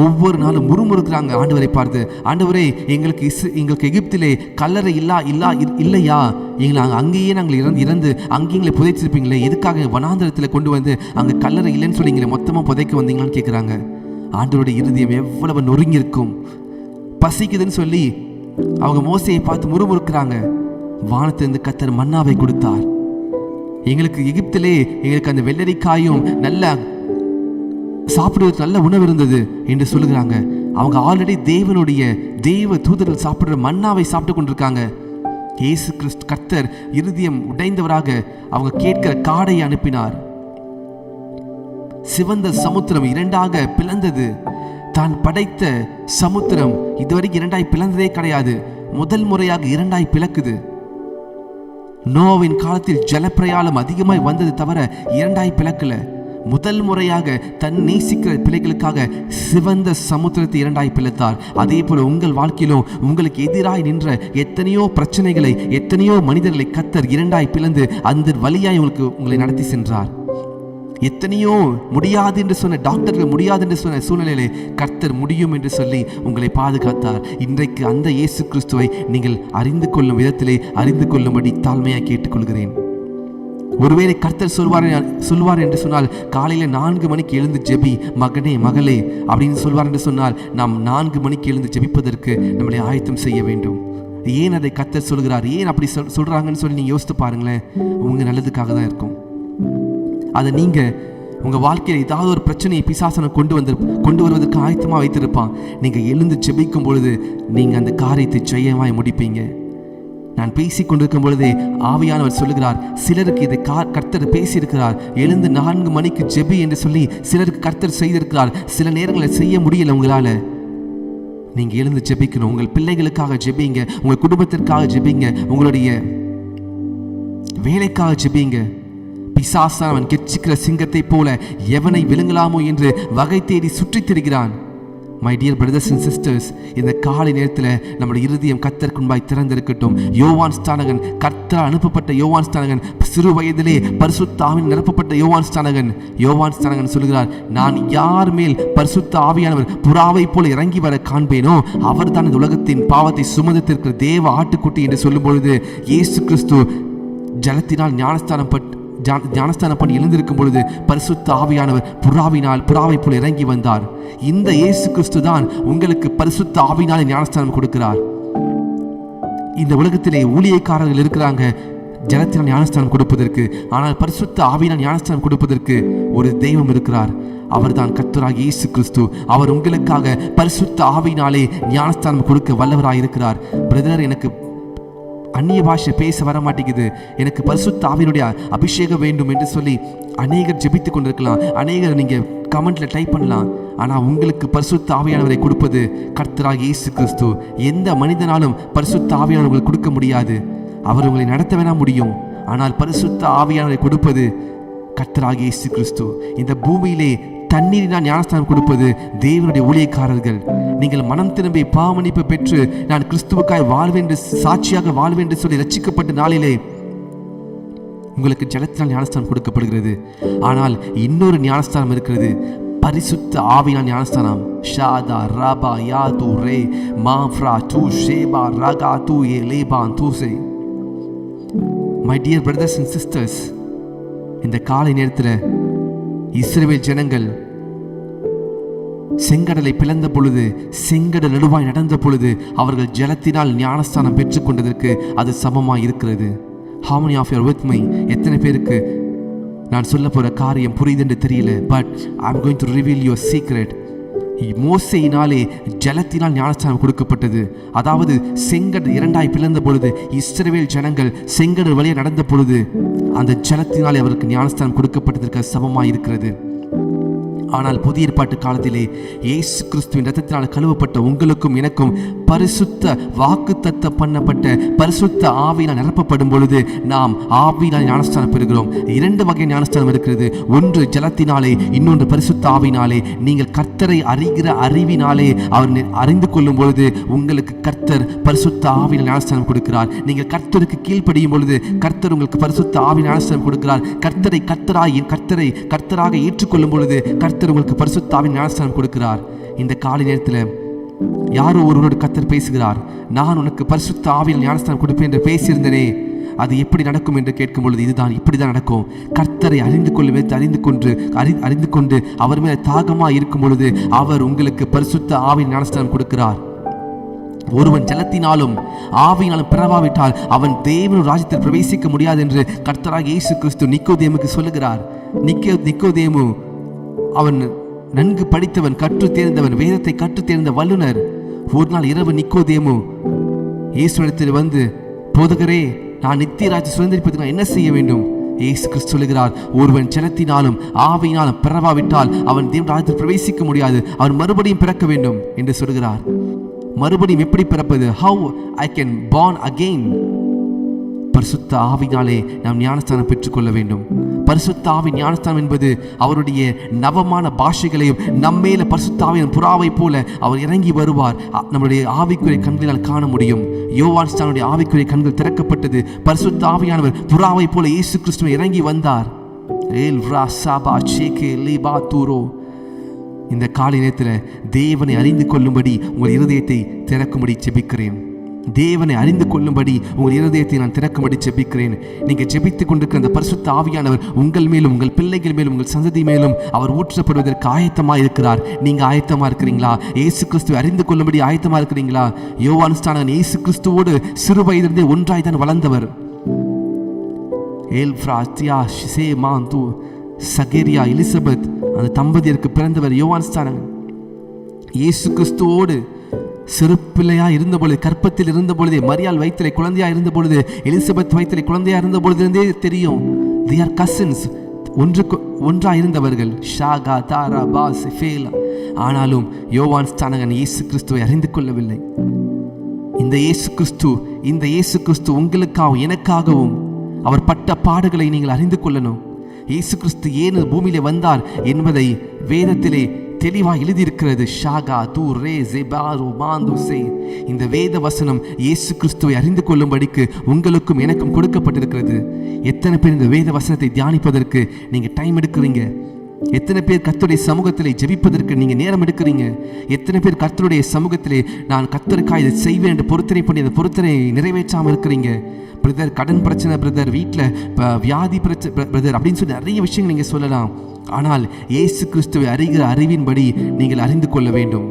ஒவ்வொரு நாளும் முறுமுறுக்கிறாங்க ஆண்டவரை பார்த்து, ஆண்டவரே, எங்களுக்கு எகிப்திலே கல்லறை இல்லையா? எங்களை அங்கேயே நாங்கள் இறந்து அங்கேயே எங்களை புதைச்சிருப்பீங்களே, எதுக்காக வனாந்தரத்தில் கொண்டு வந்து அங்கே கல்லறை இல்லைன்னு சொல்லி எங்களை மொத்தமாக புதைக்க வந்தீங்களான்னு கேட்குறாங்க. ஆண்டவருடைய இருதயம் எவ்வளவு நொறுங்கி இருக்கும். பசிக்குதுன்னு சொல்லி அவங்க மோசையை பார்த்து முறுமுறுக்கிறாங்க. வானத்திலிருந்து கர்த்தர் மன்னாவை கொடுத்தார். எங்களுக்கு எகிப்திலே எங்களுக்கு அந்த வெள்ளரிக்காயும் நல்ல சாப்பிடுவதற்கு நல்ல உணவு இருந்தது என்று சொல்லுகிறாங்க. அவங்க ஆல்ரெடி தேவ தூதர்கள் சாப்பிடுற மன்னாவை சாப்பிட்டு கொண்டிருக்காங்க. இயேசு கிறிஸ்து கர்த்தர் இருதயம் உடைந்தவராக அவங்க கேட்கிற காடையை அனுப்பினார். சிவந்த சமுத்திரம் 2ஆக பிளந்தது. தான் படைத்த சமுத்திரம் இதுவரைக்கும் 2ஆய் பிளந்ததே கிடையாது. முதல் முறையாக 2ஆய் பிளக்குது. நோவின் காலத்தில் ஜலப்பிரயாணம் அதிகமாய் வந்தது தவிர 2ஆய் பிளக்கல. முதல் முறையாக தன் நேசிக்கிற பிள்ளைகளுக்காக சிவந்த சமுத்திரத்தை 2ஆய் பிளத்தார். அதே போல உங்கள் வாழ்க்கையிலும் உங்களுக்கு எதிராய் நின்ற எத்தனையோ பிரச்சனைகளை, எத்தனையோ மனிதர்களை கர்த்தர் 2ஆய் பிளந்து அந்த வழியாய் உங்களை நடத்தி சென்றார். எத்தனையோ முடியாது என்று சொன்ன டாக்டர்கள் முடியாது என்று சொன்ன சூழ்நிலையிலே கர்த்தர் முடியும் என்று சொல்லி உங்களை பாதுகாத்தார். இன்றைக்கு அந்த இயேசு கிறிஸ்துவை நீங்கள் அறிந்து கொள்ளும் விதத்திலே அறிந்து கொள்ளும்படி தாழ்மையாக கேட்டுக்கொள்கிறேன். ஒருவேளை கர்த்தர் சொல்வார் என்று சொன்னால், காலையில் 4 மணிக்கு எழுந்து ஜெபி மகனே மகளே அப்படின்னு சொல்வார் என்று சொன்னால், நாம் 4 மணிக்கு எழுந்து ஜெபிப்பதற்கு நம்மளை ஆயத்தம் செய்ய வேண்டும். ஏன் அதை கர்த்தர் சொல்கிறார், ஏன் அப்படி சொல்றாங்கன்னு சொல்லி நீங்க யோசித்து பாருங்களேன். உங்க நல்லதுக்காக தான் இருக்கும். அதை நீங்க உங்க வாழ்க்கையில் ஏதாவது ஒரு பிரச்சனையை பிசாசனை கொண்டு வருவதற்கு ஆயத்தமா வைத்திருப்பான். நீங்க எழுந்து ஜெபிக்கும் பொழுது நீங்க அந்த காரியத்தை ஜெயமாய் முடிப்பீங்க. நான் பேசிக் கொண்டிருக்கும் பொழுதே ஆவியானவர் சொல்லுகிறார், சிலருக்கு இதை கர்த்தர் பேசியிருக்கிறார். எழுந்து 4 மணிக்கு ஜெபி என்று சொல்லி சிலருக்கு கர்த்தர் செய்திருக்கிறார். சில நேரங்களில் செய்ய முடியல உங்களால. நீங்க எழுந்து ஜெபிக்கணும். உங்கள் பிள்ளைகளுக்காக ஜெபிங்க, உங்கள் குடும்பத்திற்காக ஜெபிங்க, உங்களுடைய வேலைக்காக ஜெபிங்க. பிசாசான் அவன் கெச்சிக்கிற சிங்கத்தை போல எவனை விழுங்கலாமோ என்று வகை தேடி சுற்றித் திரிகிறான். My dear brothers and sisters, இந்த காலை நேரத்தில் நம்முடைய இருதயம் கர்த்தருக்கு முன்பாய் திறந்திருக்கட்டும். யோவான் ஸ்நானகன், கர்த்தரால் அனுப்பப்பட்ட யோவான் ஸ்நானகன், சிறு வயதிலே பரிசுத்த ஆவியால் நிரப்பப்பட்ட யோவான் ஸ்நானகன் சொல்கிறார், நான் யார் மேல் பரிசுத்த ஆவியானவர் புறாவை போல இறங்கி வர காண்பேனோ அவர் தான் இந்த உலகத்தின் பாவத்தை சுமந்திருக்கிற தேவ ஆட்டுக்குட்டி என்று சொல்லும் பொழுது, இயேசு கிறிஸ்து ஜலத்தினால் ஞானஸ்தானம் பண்ணி எழுந்திருக்கும் பொழுது பரிசுத்த ஆவியானவர் புறாவை போல இறங்கி வந்தார். இந்த இயேசு கிறிஸ்து தான் உங்களுக்கு பரிசுத்த ஆவியினாலே ஞானஸ்தானம் கொடுக்கிறார். இந்த உலகத்திலே ஊழியக்காரர்கள் இருக்கிறாங்க ஜலத்தினால் ஞானஸ்தானம் கொடுப்பதற்கு. ஆனால் பரிசுத்த ஆவியினால் ஞானஸ்தானம் கொடுப்பதற்கு ஒரு தெய்வம் இருக்கிறார். அவர்தான் கர்த்தராகிய இயேசு கிறிஸ்து. அவர் உங்களுக்காக பரிசுத்த ஆவியினாலே ஞானஸ்தானம் கொடுக்க வல்லவராய் இருக்கிறார். பிரதர், எனக்கு அந்நிய பாஷை பேச வர மாட்டேங்குது, எனக்கு பரிசுத்த ஆவியினுடைய அபிஷேகம் வேண்டும் என்று சொல்லி அநேகர் ஜெபித்துக் கொண்டிருக்கலாம். அநேகர் நீங்க கமெண்ட்ல டைப் பண்ணலாம். ஆனால் உங்களுக்கு பரிசுத்த ஆவியானவரை கொடுப்பது கர்த்தராகிய இயேசு கிறிஸ்து. எந்த மனிதனாலும் பரிசுத்த ஆவியானவரை உங்களுக்கு கொடுக்க முடியாது. அவர் உங்களை நடத்த வேணா முடியும், ஆனால் பரிசுத்த ஆவியானவரை கொடுப்பது கர்த்தராகிய இயேசு கிறிஸ்து. இந்த பூமியிலே தண்ணீரினால் ஞானஸ்தானம் கொடுப்பது தேவனுடைய ஊழியக்காரர்கள். நீங்கள் மனம் திரும்பி பாவமன்னிப்பு பெற்று நான் கிறிஸ்துவுக்காய் வாழ்வேன், சாட்சியாக வாழ்வேன் என்று சொல்லி ரட்சிக்கப்பட்ட நாளிலே உங்களுக்கு ஜலத்தினால் ஞானஸ்தானம் கொடுக்கப்படுகிறது. ஆனால் இன்னொரு ஞானஸ்தானம் இருக்கிறது, பரிசுத்த ஆவியான ஞானஸ்தானம். ஷாதா ராபா யாது ரே மாஃப்ரா து ஷேபா ரகா து ஏ லேபான் தூசே. My dear brothers and sisters, இந்த காலை நேரத்தில் இஸ்ரவேல் ஜனங்கள் செங்கடலை பிளந்த பொழுது, செங்கடல் நடுவாய் நடந்த பொழுது அவர்கள் ஜலத்தினால் ஞானஸ்தானம் பெற்றுக்கொண்டதற்கு அது சமமாய் இருக்கிறது. How many of you are with me? எத்தனை பேருக்கு நான் சொல்ல போற காரியம் புரியுது என்று தெரியல, but I'm going to reveal you a secret. மோசேயினாலே ஜலத்தினால் ஞானஸ்தானம் கொடுக்கப்பட்டது. அதாவது செங்கடல் இரண்டாய் பிளந்த பொழுது இஸ்ரவேல் ஜனங்கள் செங்கடல் வழியாக நடந்த பொழுது அந்த ஜலத்தினாலே அவருக்கு ஞானஸ்தானம் கொடுக்கப்பட்டதற்கு சமமாய் இருக்கிறது. ஆனால் புதிய ஏற்பாட்டு காலத்திலே இயேசு கிறிஸ்துவின் இரத்தத்தினால் கழுவப்பட்ட உங்களுக்கும் எனக்கும் பரிசுத்த வாக்குத்தத்த பண்ணப்பட்ட பரிசுத்த ஆவியினால் நிரப்பப்படும் பொழுது நாம் ஆவியினால் ஞானஸ்தானம் பெறுகிறோம். இரண்டு வகை ஞானஸ்தானம் இருக்கிறது, ஒன்று ஜலத்தினாலே, இன்னொன்று பரிசுத்த ஆவியினாலே. நீங்கள் கர்த்தரை அறிகிற அறிவினாலே அவர் அறிந்து கொள்ளும் பொழுது உங்களுக்கு கர்த்தர் பரிசுத்த ஆவியினால் ஞானஸ்தானம் கொடுக்கிறார். நீங்கள் கர்த்தருக்கு கீழ்ப்படியும் பொழுது கர்த்தர் உங்களுக்கு பரிசுத்த ஆவியினால் ஞானஸ்தானம் கொடுக்கிறார். கர்த்தரை கர்த்தராக ஏற்றுக்கொள்ளும் பொழுது கர்த்தர் உங்களுக்கு பரிசுத்த ஆவியின் ஞானஸ்தானம் கொடுக்கிறார். இந்த காலை நேரத்தில் யாரோ ஒருவரோடு கர்த்தர் பேசுகிறார், நான் உனக்கு பரிசுத்த ஆவியின் ஞானஸ்தானம் கொடுப்பேன் என்று பேசியிருந்தனே, அது எப்படி நடக்கும் என்று கேட்கும் பொழுது இதுதான், இப்படிதான் நடக்கும். கர்த்தரை அறிந்து கொண்டு அவர் மேல தாகமா இருக்கும் பொழுது அவர் உங்களுக்கு பரிசுத்த ஆவியின் ஞானஸ்தானம் கொடுக்கிறார். ஒருவன் ஜலத்தினாலும் ஆவியினாலும் பிறவாவிட்டால் அவன் தேவன் ராஜ்யத்தில் பிரவேசிக்க முடியாது என்று கர்த்தராகிய இயேசு கிறிஸ்து நிக்கோதேமுக்கு சொல்லுகிறார். நிக்கோதேமு அவன் நன்கு படித்தவன், கற்று தேர்ந்தவன், வேதத்தை கற்று தேர்ந்த வல்லுனர். ஒரு நாள் இரவு நிக்கோதேமு இயேசுவிடத்தில் வந்து, போதகரே, நான் நித்திய ராஜ்யம் சுதந்திரிப்பதற்கு நான் என்ன செய்ய வேண்டும்? இயேசு கிறிஸ்து சொல்லுகிறார், ஒருவன் ஜலத்தினாலும் ஆவியினாலும் பிறவாவிட்டால் அவன் தேவ ராஜ்யத்தில் பிரவேசிக்க முடியாது, அவன் மறுபடியும் பிறக்க வேண்டும் என்று சொல்கிறார். மறுபடியும் எப்படி பிறப்பது? How I can born again? பரிசுத்த ஆவியினாலே நாம் ஞானஸ்தானம் பெற்றுக்கொள்ள வேண்டும். பரிசுத்த ஆவி ஞானஸ்தானம் என்பது அவருடைய நவமான பாஷைகளையும் நம்மேல பரிசுத்த ஆவியின் புறாவை போல அவர் இறங்கி வருவார். நம்முடைய ஆவிக்குரிய கண்களால் காண முடியும். யோவான் ஸ்நானனுடைய ஆவிக்குரிய கண்கள் திறக்கப்பட்டது. பரிசுத்த ஆவியானவர் புறாவை போல இயேசு கிறிஸ்துவை இறங்கி வந்தார். இந்த காலை நேரத்தில் தேவனை அறிந்து கொள்ளும்படி உங்கள் இருதயத்தை திறக்கும்படி ஜெபிக்கிறேன். தேவனை அறிந்து கொள்ளும்படி உங்கள் இருதயத்தை நான் திறக்கும்படி ஜெபிக்கிறேன். நீங்கள் ஜெபித்துக் கொண்டிருக்கிற அந்த பரிசுத்த ஆவியானவர் உங்கள் மேலும், உங்கள் பிள்ளைகள் மேலும், உங்கள் சந்ததி மேலும் அவர் ஊற்றப்படுவதற்கு ஆயத்தமாக இருக்கிறார். நீங்க ஆயத்தமா இருக்கிறீங்களா? இயேசு கிறிஸ்துவை அறிந்து கொள்ளும்படி ஆயத்தமா இருக்கிறீங்களா? யோவான் ஸ்நானன் இயேசு கிறிஸ்துவோடு சிறு வயதிலிருந்தே ஒன்றாய் தான் வளர்ந்தவர். சகேரியா, எலிசபெத் அந்த தம்பதியருக்கு பிறந்தவர் யோவான் ஸ்நானன். இயேசு கிறிஸ்துவோடு சிறு பிள்ளையா இருந்த பொழுது, கற்பத்தில் இருந்த பொழுதே, மரியாள் வயிற்றிலே குழந்தையா இருந்த பொழுது, எலிசபெத் வயிற்றிலே குழந்தையா இருந்த பொழுதே தெரியும். they are cousins, ஒன்றா இருந்தவர்கள். ஷாகா தாரா பாஸ் ஃபேலா. ஆனாலும் யோவான் ஸ்நானகன் இயேசு கிறிஸ்துவை அறிந்து கொள்ளவில்லை. இந்த இயேசு கிறிஸ்து உங்களுக்காகவும் எனக்காகவும் அவர் பட்ட பாடுகளை நீங்கள் அறிந்து கொள்ளணும். இயேசு கிறிஸ்து ஏன் பூமியிலே வந்தார் என்பதை வேதத்திலே தெளிவாக எழுதியிருக்கிறது. ஷாகா தூ ரே ஜெபாரு மாந்து சே. இந்த வேத வசனம் இயேசு கிறிஸ்துவை அறிந்து கொள்ளும்படிக்கு உங்களுக்கும் எனக்கும் கொடுக்கப்பட்டிருக்கிறது. எத்தனை பேர் இந்த வேத வசனத்தை தியானிப்பதற்கு நீங்க டைம் எடுக்கிறீங்க? எத்தனை பேர் கர்த்தருடைய சமூகத்திலே ஜெபிப்பதற்கு நீங்க நேரம் எடுக்கிறீங்க? எத்தனை பேர் கர்த்தருடைய சமூகத்திலே நான் கர்த்தருக்காக இதை செய்வேன் என்று பொருத்தனை பண்ணி அந்த பொருத்தனை நிறைவேற்றாமல் இருக்கிறீங்க? பிரதர் கடன் பிரச்சனை பிரதர், வீட்டில் வியாதி பிரச்சனை பிரதர் அப்படின்னு சொல்லி நிறைய விஷயங்கள் நீங்கள் சொல்லலாம். ஆனால் இயேசு கிறிஸ்துவை அறிகிற அறிவின்படி நீங்கள் அறிந்து கொள்ள வேண்டும்.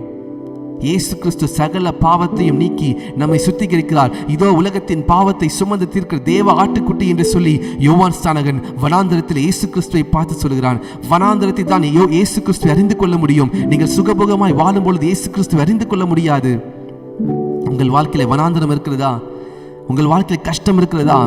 இயேசு கிறிஸ்து சகல பாவத்தையும் நீக்கி நம்மை சுத்திகரிக்கிறார். இதோ உலகத்தின் பாவத்தை சுமந்து தீர்க்கிற தேவ ஆட்டுக்குட்டி என்று சொல்லி யோவான் ஸ்நானகன் வனாந்தரத்தில் இயேசு கிறிஸ்துவை பார்த்து சொல்கிறான். வனாந்தரத்தை தான் இயேசு கிறிஸ்துவை அறிந்து கொள்ள முடியும். நீங்கள் சுகபோகமாய் வாழும் பொழுது இயேசு கிறிஸ்துவை அறிந்து கொள்ள முடியாது. உங்கள் வாழ்க்கையில வனாந்தரம் இருக்கிறதா? உங்கள் வாழ்க்கையில கஷ்டம் இருக்கிறதா?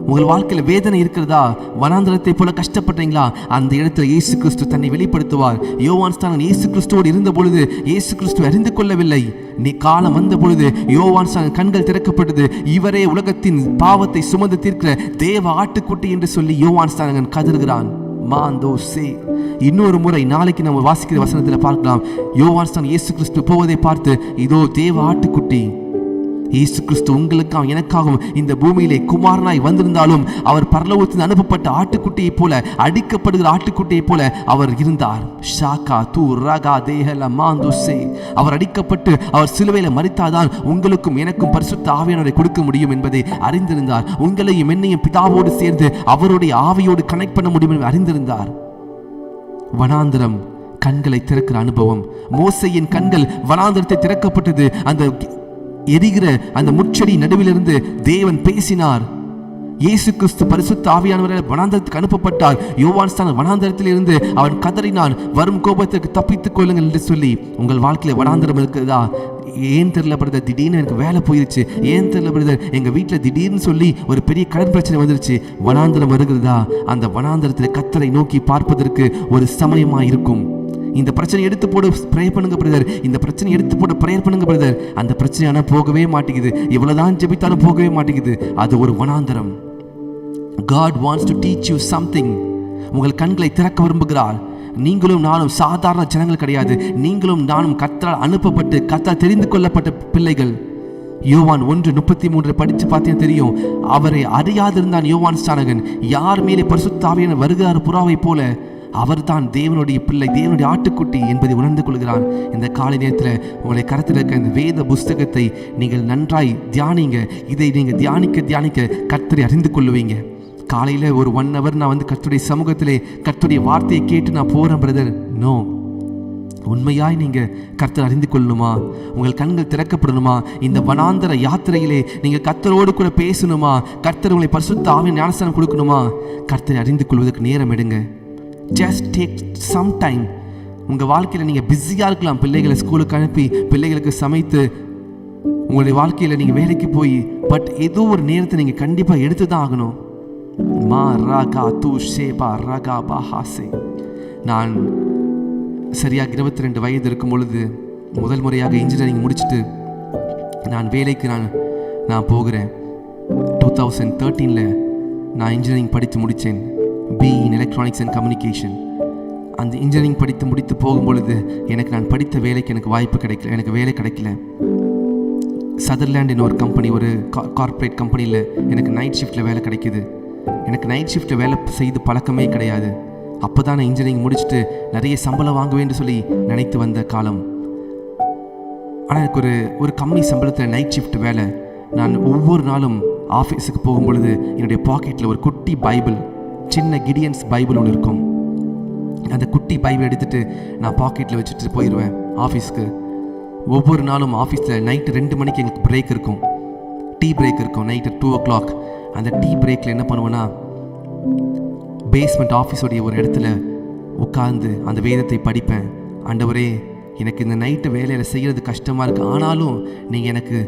உங்கள் வாழ்க்கையில வேதனை இருக்கிறதா? வனாந்தரத்தை போல கஷ்டப்பட்டீங்களா? அந்த இடத்துல இயேசு கிறிஸ்து தன்னை வெளிப்படுத்துவார். யோவான் ஸ்நானகன் இயேசு கிறிஸ்துவோடு இருந்த பொழுது இயேசு கிறிஸ்து அறிந்து கொள்ளவில்லை. நீ காலம் வந்த பொழுது யோவான் ஸ்நானகன் கண்கள் திறக்கப்பட்டது. இவரே உலகத்தின் பாவத்தை சுமந்து தீர்க்கிற தேவ ஆட்டுக்குட்டி என்று சொல்லி யோவான் ஸ்நானகன் கதறுகிறான். இன்னொரு முறை நாளைக்கு நம்ம வாசிக்கிற வசனத்தில் பார்க்கலாம். யோவான் ஸ்நானகன் இயேசு கிறிஸ்து போவதை பார்த்து, இதோ தேவ ஆட்டுக்குட்டி. இயேசு கிறிஸ்து உங்களுக்காகவும் எனக்காகவும் இந்த பூமியிலே குமாரனாய் வந்திருந்தாலும் அவர் பரலோகத்தில் அனுப்பப்பட்ட ஆட்டுக்குட்டியை போல, அடிக்கப்படுகிற ஆட்டுக்குட்டியை போல அவர் இருந்தார். அவர் அடிக்கப்பட்டு அவர் சிலுவையில மரித்தாதான் உங்களுக்கும் எனக்கும் பரிசுத்த ஆவியானவரை கொடுக்க முடியும் என்பதை அறிந்திருந்தார். உங்களையும் என்னையும் பிதாவோடு சேர்ந்து அவருடைய ஆவியோடு கனெக்ட் பண்ண முடியும் என்று அறிந்திருந்தார். வனாந்தரம் கண்களை திறக்கிற அனுபவம். மோசேயின் கண்கள் வனாந்தரத்தை திறக்கப்பட்டது. அந்த எரிகிற அந்த முச்செடி நடுவிலிருந்து தேவன் பேசினார். இயேசு கிறிஸ்து பரிசுத்த ஆவியானவரால் வனாந்தரத்துக்கு அனுப்பப்பட்டார். யோவான் ஸ்நானகன் வனாந்தரத்தில் இருந்து அவன் கதறினான், வரும் கோபத்திற்கு தப்பித்துக் கொள்ளுங்கள் என்று சொல்லி. உங்கள் வாழ்க்கையில வனாந்தரம் இருக்குதா? ஏன் தெரியல பிரதர், திடீர்னு எனக்கு வேலை போயிருச்சு. ஏன் தெரியல பிரதர், எங்க வீட்டில் திடீர்னு சொல்லி ஒரு பெரிய கடன் பிரச்சனை வந்துருச்சு. வனாந்தரம் வருகிறதா? அந்த வனாந்தரத்தில் கர்த்தரை நோக்கி பார்ப்பதற்கு ஒரு சமயமா இருக்கும். இந்த பிரச்சனை எடுத்து போட ப்ரே பண்ணுங்க பிரதர், இந்த பிரச்சனை எடுத்து போட ப்ரேயர் பண்ணுங்க பிரதர். அந்த பிரச்சனை ஆனால் போகவே மாட்டேங்குது. இவ்வளவுதான் ஜெபித்தாலும் போகவே மாட்டேங்குது. அது ஒரு வனாந்தரம். God wants to teach you something. உங்கள் கண்களை திறக்க விரும்புகிறார். நீங்களும் நானும் சாதாரண ஜனங்கள் கிடையாது. நீங்களும் நானும் கர்த்தரால் அனுப்பப்பட்டு கர்த்தரால் தெரிந்து கொள்ளப்பட்ட பிள்ளைகள். யோவான் 1:33 படித்து பார்த்தீங்கன்னா தெரியும். அவரை அறியாதிருந்தான் யோவான் ஸ்நானகன். யார் மேலே பரிசுத்த ஆவியானவர் வருகிறார் புறாவை போல, அவர்தான் தேவனுடைய பிள்ளை, தேவனுடைய ஆட்டுக்குட்டி என்பதை உணர்ந்து கொள்கிறான். இந்த காலை நேரத்தில் உங்களை கருத்தில் இருக்க இந்த வேத புஸ்தகத்தை நீங்கள் நன்றாய் தியானிங்க. இதை நீங்கள் தியானிக்க கர்த்தரை அறிந்து கொள்ளுவீங்க. காலையில் ஒரு 1 hour நான் கர்த்தருடைய சமூகத்திலே கர்த்தருடைய வார்த்தையை கேட்டு நான் போகிறேன் பிரதர். நோ, உண்மையாய் நீங்கள் கர்த்தர் அறிந்து கொள்ளணுமா? உங்கள் கண்கள் திறக்கப்படணுமா? இந்த வனாந்தர யாத்திரையிலே நீங்கள் கர்த்தரோடு கூட பேசணுமா? கர்த்தர் உங்களை பரிசுத்த ஆவியின் ஞானஸ்தானம் கொடுக்கணுமா? கர்த்தரை அறிந்து கொள்வதற்கு நேரம் எடுங்க. Just take some time. உங்கள் வாழ்க்கையில் நீங்கள் பிஸியாக இருக்கலாம். பிள்ளைகளை ஸ்கூலுக்கு அனுப்பி பிள்ளைகளுக்கு சமைத்து உங்களுடைய வாழ்க்கையில் நீங்கள் வேலைக்கு போய், பட் ஏதோ ஒரு நேரத்தை நீங்கள் கண்டிப்பாக எடுத்து தான் ஆகணும். நான் சரியாக 22 வயது இருக்கும் பொழுது முதல் முறையாக இன்ஜினியரிங் முடிச்சுட்டு நான் வேலைக்கு நான் போகிறேன். 2013 நான் இன்ஜினியரிங் படித்து முடித்தேன். BE in Electronics and Communication. அந்த இன்ஜினியரிங் படித்து முடித்து போகும்பொழுது நான் படித்த வேலைக்கு எனக்கு வாய்ப்பு கிடைக்கல. எனக்கு வேலை கிடைக்கல. சதர்லேண்ட் ஒரு கம்பெனி, ஒரு கார்ப்பரேட் கம்பெனியில் எனக்கு நைட் ஷிஃப்ட்டில் வேலை கிடைக்கிது. எனக்கு நைட் ஷிஃப்ட்டில் வேலை செய்து பழக்கமே கிடையாது. அப்போ தான் நான் இன்ஜினியரிங் முடிச்சுட்டு நிறைய சம்பளம் வாங்குவேன்னு சொல்லி நினைத்து வந்த காலம். ஆனால் எனக்கு ஒரு கம்மி சம்பளத்தில் நைட் ஷிஃப்ட் வேலை. நான் ஒவ்வொரு நாளும் ஆஃபீஸுக்கு போகும்பொழுது என்னுடைய பாக்கெட்டில் ஒரு குட்டி பைபிள், சின்ன கிடியன்ஸ் பைபிள் ஒன்று இருக்கும். அந்த குட்டி பைபிள் எடுத்துகிட்டு நான் பாக்கெட்டில் வச்சுட்டு போயிடுவேன் ஆஃபீஸ்க்கு. ஒவ்வொரு நாளும் ஆஃபீஸில் நைட்டு 2 மணிக்கு எங்களுக்கு பிரேக் இருக்கும், டீ பிரேக் இருக்கும். நைட்டு 2 o'clock அந்த டீ பிரேக்கில் என்ன பண்ணுவேன்னா, பேஸ்மெண்ட் ஆஃபீஸோடைய ஒரு இடத்துல உட்கார்ந்து அந்த வேதத்தை படிப்பேன். ஆண்டவரே, எனக்கு இந்த நைட்டு வேலையில் செய்கிறது கஷ்டமாக இருக்குது, ஆனாலும் நீங்கள் எனக்கு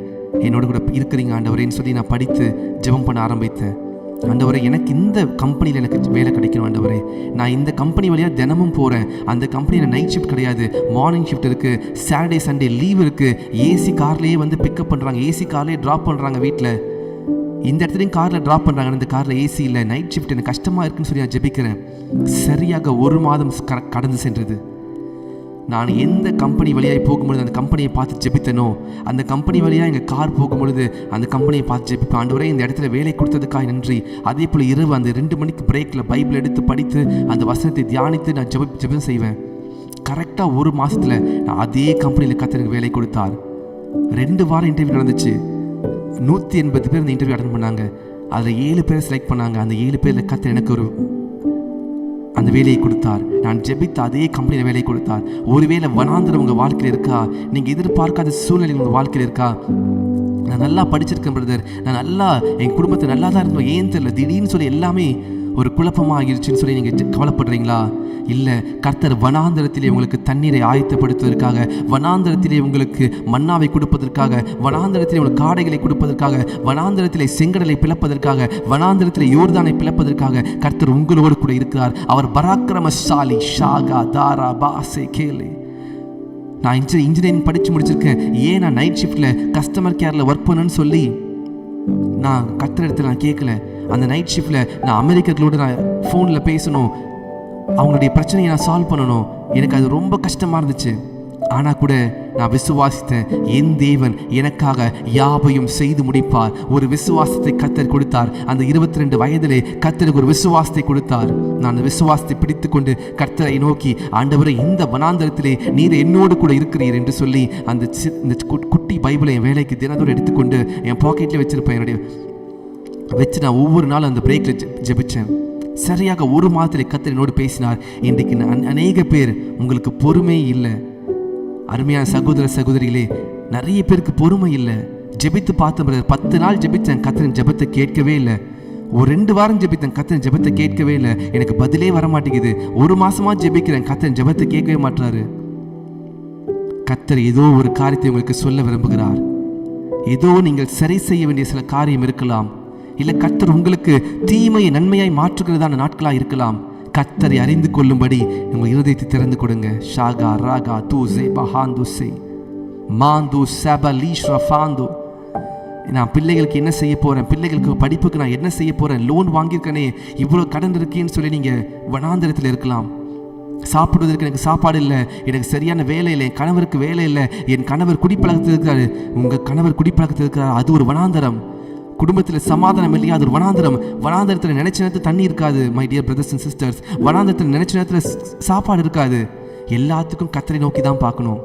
என்னோட கூட இருக்கிறீங்க ஆண்டவரேன்னு சொல்லி நான் படித்து ஜெபம் பண்ண ஆரம்பித்தேன். ஆண்டவரே, எனக்கு இந்த கம்பெனியில் எனக்கு வேலை கிடைக்கணும் ஆண்டவரே. நான் இந்த கம்பெனி வழியாக தினமும் போகிறேன். அந்த கம்பெனியில் நைட் ஷிஃப்ட் கிடையாது, மார்னிங் ஷிஃப்ட் இருக்குது, சாட்டர்டே சண்டே லீவ் இருக்குது. ஏசி கார்லேயே பிக்கப் பண்ணுறாங்க, ஏசி கார்லேயே ட்ராப் பண்ணுறாங்க. வீட்டில் இந்த இடத்துலையும் காரில் ட்ராப் பண்ணுறாங்க. இந்த காரில் ஏசி இல்லை, நைட் ஷிஃப்ட் எனக்கு கஷ்டமாக இருக்குன்னு சொல்லி நான் ஜெபிக்கிறேன். சரியாக 1 மாதம் கடந்து சென்றது. நான் எந்த கம்பெனி வழியாக போகும்பொழுது அந்த கம்பெனியை பார்த்து ஜெபித்தனோ, அந்த கம்பெனி வழியாக எங்கள் கார் போகும்பொழுது அந்த கம்பெனியை பார்த்து ஜெபிப்பேன். ஆண்டவரே, இந்த இடத்துல வேலை கொடுத்ததுக்காக நன்றி. அதே போல் இரவு அந்த 2 மணிக்கு பிரேக்கில் பைபிள் எடுத்து படித்து அந்த வசனத்தை தியானித்து நான் ஜெபம் செய்வேன். கரெக்டாக 1 மாதத்தில் நான் அதே கம்பெனியில் கர்த்தருக்கு வேலை கொடுத்தார். 2 வாரம் இன்டர்வியூ நடந்துச்சு. 180 பேர் இந்த இன்டர்வியூ அட்டன் பண்ணாங்க. அதில் 7 பேரை செலக்ட் பண்ணாங்க. அந்த 7 பேரில் கர்த்தர் எனக்கு அந்த வேலையை கொடுத்தார். நான் ஜெபித்த அதே கம்பெனியில் வேலையை கொடுத்தார். ஒருவேளை வனாந்திரம் உங்கள் வாழ்க்கையில் இருக்கா? நீங்கள் எதிர்பார்க்காத சூழ்நிலை உங்கள் வாழ்க்கையில் இருக்கா? நான் நல்லா படிச்சிருக்கேன் பிரதர், நான் நல்லா என் குடும்பத்தை நல்லா தான் இருந்தோம், ஏன் தெரியல திடீர்னு சொல்லி எல்லாமே ஒரு குழப்பமாக ஆகிடுச்சுன்னு சொல்லி நீங்கள் கவலைப்படுறீங்களா? இல்லை, கர்த்தர் வனாந்தரத்திலே உங்களுக்கு தண்ணீரை ஆயத்தப்படுத்துவதற்காக, வனாந்தரத்திலே உங்களுக்கு மன்னாவை கொடுப்பதற்காக, வனாந்தரத்திலே உங்களுக்கு காடைகளை கொடுப்பதற்காக, வனாந்தரத்திலே செங்கடலை பிளப்பதற்காக, வனாந்தரத்திலே யோர்தானை பிளப்பதற்காக கர்த்தர் உங்களோடு கூட இருக்கிறார். அவர் பராக்கிரமசாலி. ஷாகா தாரா பாசே கேலே. நான் இன்ஜினியரிங் படித்து முடிச்சிருக்கேன், ஏன் நான் நைட் ஷிஃப்டில் கஸ்டமர் கேரில் ஒர்க் பண்ணணும்னு சொல்லி நான் கர்த்தர் இடத்துல நான் கேட்கல. அந்த நைட் ஷிஃப்டில் நான் அமெரிக்கர்களோடு நான் ஃபோனில் பேசணும், அவங்களுடைய பிரச்சனையை நான் சால்வ் பண்ணணும். எனக்கு அது ரொம்ப கஷ்டமாக இருந்துச்சு. ஆனால் கூட நான் விசுவாசித்தேன், என் தேவன் எனக்காக யாவையும் செய்து முடிப்பார். ஒரு விசுவாசத்தை கர்த்தர் கொடுத்தார். அந்த 22 வயதிலே கர்த்தருக்கு ஒரு விசுவாசத்தை கொடுத்தார். நான் அந்த விசுவாசத்தை பிடித்து கொண்டு கர்த்தரை நோக்கி, ஆண்டவரே, இந்த வனாந்தரத்திலே நீர் என்னோடு கூட இருக்கிறீர் என்று சொல்லி இந்த குட்டி பைபிளை என் வேலைக்கு தினத்தோடு எடுத்துக்கொண்டு என் பாக்கெட்டில் வச்சிருப்பேன். என்னுடைய வச்சு நான் ஒவ்வொரு நாளும் அந்த பிரேக்கில் ஜெபிச்சேன். சரியாக 1 மாதத்தில் கர்த்தர் என்னோடு பேசினார். இன்றைக்கு அநேக பேர் உங்களுக்கு பொறுமை இல்லை. அருமையான சகோதர சகோதரிகளே, நிறைய பேருக்கு பொறுமை இல்லை. ஜெபித்து பார்த்தேன், 10 நாள் ஜெபித்தேன், கர்த்தரின் ஜெபத்தை கேட்கவே இல்லை. ஒரு 2 வாரம் ஜெபித்தேன், கர்த்தரின் ஜெபத்தை கேட்கவே இல்லை. எனக்கு பதிலே வர மாட்டேங்குது. 1 மாசமா ஜெபிக்கிறேன், கர்த்தரின் ஜெபத்தை கேட்கவே மாட்டாரு. கர்த்தர் ஏதோ ஒரு காரியத்தை உங்களுக்கு சொல்ல விரும்புகிறார். ஏதோ நீங்கள் சரி செய்ய வேண்டிய சில காரியம் இருக்கலாம். இல்லை, கர்த்தர் உங்களுக்கு தீமையை நன்மையாய் மாற்றுகிறதான நாட்களாக இருக்கலாம். கர்த்தரை அறிந்து கொள்ளும்படி உங்கள் இருதயத்தை திறந்து கொடுங்க. ஷாகா ராகா தூசே பஹாந்து சே மாந்து சபலீஷ் ரஃபாந்து. நான் பிள்ளைகளுக்கு என்ன செய்ய போகிறேன், பிள்ளைகளுக்கு படிப்புக்கு நான் என்ன செய்ய போகிறேன், லோன் வாங்கியிருக்கேனே, இவ்வளோ கடன் இருக்கேன்னு சொல்லி நீங்கள் வனாந்தரத்தில் இருக்கலாம். சாப்பிடுவதற்கு எனக்கு சாப்பாடு இல்லை, எனக்கு சரியான வேலை இல்லை, என் கணவருக்கு வேலை இல்லை, என் கணவர் குடிப்பழக்கத்தில் இருக்கிறாரு. உங்கள் கணவர் குடிப்பழக்கத்தில் இருக்கிறார், அது ஒரு வனாந்தரம். குடும்பத்தில் சமாதானம் இல்லையா, அது ஒரு வனாந்தரம். வனாந்தரத்தில் நினைச்ச நேரத்தில் தண்ணி இருக்காது. My dear brothers and sisters, வனாந்தரத்தில் நினைச்ச நேரத்தில் சாப்பாடு இருக்காது. எல்லாத்துக்கும் கர்த்தரை நோக்கி தான் பார்க்கணும்.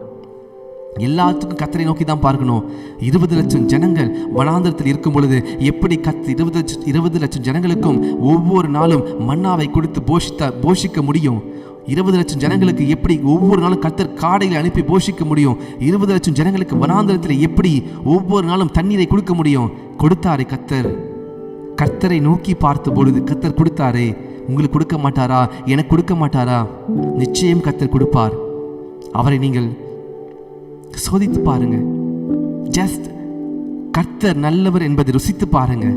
எல்லாத்துக்கும் கர்த்தரை நோக்கி தான் பார்க்கணும். 20 லட்சம் ஜனங்கள் வனாந்தரத்தில் இருக்கும் பொழுது எப்படி 20 லட்சம் ஜனங்களுக்கும் ஒவ்வொரு நாளும் மன்னாவை கொடுத்து போஷிக்க முடியும்? 20 லட்சம் ஜனங்களுக்கு எப்படி ஒவ்வொரு நாளும் கர்த்தர் காடைகளை அனுப்பி போஷிக்க முடியும்? 20 லட்சம் ஜனங்களுக்கு வனாந்தரத்தில் எப்படி ஒவ்வொரு நாளும் தண்ணீரை கொடுக்க முடியும்? கொடுத்தாரே கர்த்தர். கர்த்தரை நோக்கி பார்த்த பொழுது கர்த்தர் கொடுத்தாரே. உங்களுக்கு கொடுக்க மாட்டாரா? எனக்கு கொடுக்க மாட்டாரா? நிச்சயம் கர்த்தர் கொடுப்பார். அவரை நீங்கள் சோதித்து பாருங்க. ஜஸ்ட் கர்த்தர் நல்லவர் என்பதை ருசித்து பாருங்க.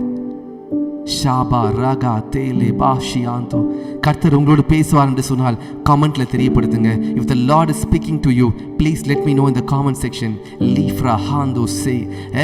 ஷாபா ராகா தேலே பாஷியாந்தோ. கர்த்தர் உங்களோடு பேசுவார் என்று சொன்னால் கமெண்ட்ல தெரியப்படுத்துங்க. If the Lord is speaking to you, please let me know in the comment section. Lifra hando se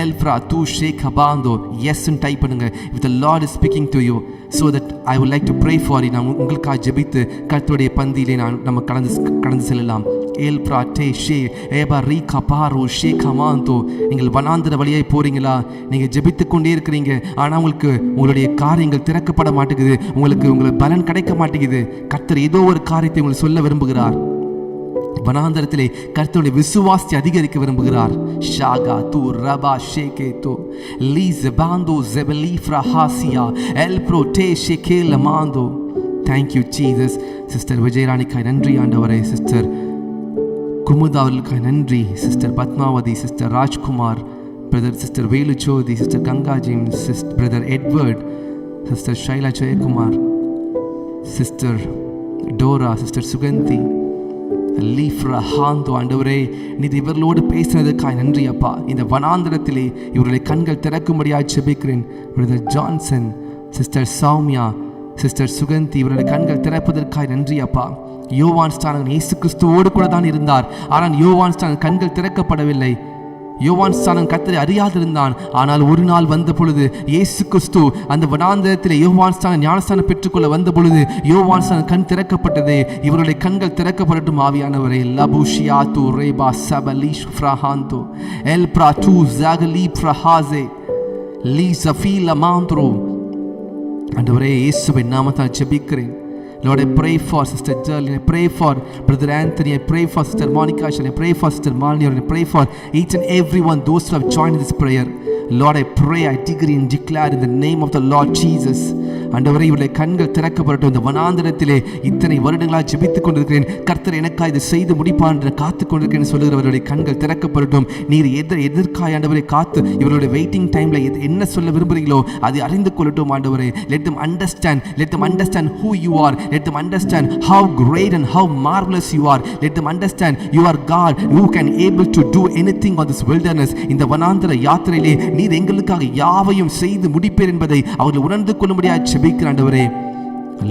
elfra tu shek habando. Yes ன்னு டைப் பண்ணுங்க. If the Lord is speaking to you, so that I would like to pray for you. நான் உங்களுக்காக ஜெபித்து கர்த்தருடைய பந்தியிலே நம்ம கடந்து செல்லலாம். எல்ப்ரா டே ஷே ஏபா ரீ கபாரோ ஷே கமாந்தோ. நீங்கள் வனாந்தர வழியாய் போறீங்களா? நீங்கள் ஜெபித்து கொண்டே இருக்கிறீங்க, ஆனால் உங்களுக்கு உங்களுடைய காரியங்கள் திறக்கப்பட மாட்டேங்குது, உங்களுக்கு பலன் கிடைக்க மாட்டேங்குது. கர்த்தர் ஏதோ ஒரு காரியத்தை உங்களுக்கு சொல்ல விரும்புகிறார். வனாந்தரத்திலே கர்த்தருடைய விசுவாசத்தை அதிகரிக்க விரும்புகிறார். ஷாகா தூ ரபா ஷேகே தோ லீஸ் பாந்தோ ஜெபலீஃப்ரா ஹாசியா எல்ப்ரோ டே ஷேகே லமாந்தோ. Thank you Jesus. சிஸ்டர் விஜயராணிக்காய் நன்றி ஆண்டவரே. சிஸ்டர் குமுதா அவர்களுக்காய் நன்றி. Sister Padmavathi, sister Rajkumar, brother sister Velu Jyothi, sister Ganga James, brother Edward, sister Shaila Jayakumar, sister Dora, sister Sugandhi, லீஃப்ரா ஹாந்தோ. ஆண்டவரே, நீ இவர்களோடு பேசினதுக்காய் நன்றி அப்பா. இந்த வனாந்தரத்திலே இவருடைய கண்கள் திறக்கும்படியாக ஜெபிக்கிறேன். Brother Johnson, sister Soumya, sister Suganthi, இவருடைய கண்கள் திறப்பதற்காய் நன்றி அப்பா. யோவான் ஸ்நானகன் இயேசு கிறிஸ்துவோடு கூட தான் இருந்தார், ஆனால் யோவான் ஸ்நானகன் கண்கள் திறக்கப்படவில்லை. யோவான் ஸ்நானகன் கர்த்தரை அறியாதிருந்தான். ஆனால் ஒரு நாள் வந்த பொழுது இயேசு கிறிஸ்து அந்த வனாந்தரத்திலே யோவான் ஸ்நானகன் ஞானஸ்நானம் பெற்றுக்கொள்ள வந்த பொழுது யோவான் ஸ்நானகன் கண் திறக்கப்பட்டது. இவருடைய கண்கள் திறக்கப்படட்டும் ஆவியானவரே. லபுஷியாத்து ரேபா சபலீஷ் ஃப்ரஹாந்தோ எல் பிராட்டு ஜாகலி ஃப்ரஹாசே லீ சஃபீல மாந்த்ரோ. ஆண்டவரே, இயேசுவின் நாமத்தால் ஜெபிக்கிறேன். Lord, I pray for Sister Jerlyn, I pray for Brother Anthony, I pray for Sister Monica, I pray for Sister Malini, I pray for each and everyone, those who have joined this prayer. Lord, I pray, I decree and declare in the name of the Lord Jesus. ஆண்டவரே, இவருடைய கண்கள் திறக்கப்படட்டும். இந்த வனாந்தரத்திலே இத்தனை வருடங்களாக ஜெபித்துக் கொண்டிருக்கிறேன், கர்த்தர் எனக்காக இதை செய்து முடிப்பான் என்று காத்துக் கொண்டிருக்கிறேன் சொல்லுகிறவருடைய கண்கள் திறக்கப்படட்டும். நீர் எதற்காக ஆண்டவரை காத்து இவருடைய வெயிட்டிங் டைம்ல என்ன சொல்ல விரும்புகிறீங்களோ அதை அறிந்து கொள்ளட்டும் ஆண்டவரே. Let them understand who you are. Let them understand how great and how marvelous you are. Let them understand you are God who can able to do anything on this wilderness. இந்த வனாந்தர யாத்திரையிலே நீர் எங்களுக்காக யாவையும் செய்து முடிப்பீர் என்பதை அவர்கள் உணர்ந்து கொள்ளும்படியாக ஜெபிக்கிறேன் ஆண்டவரே.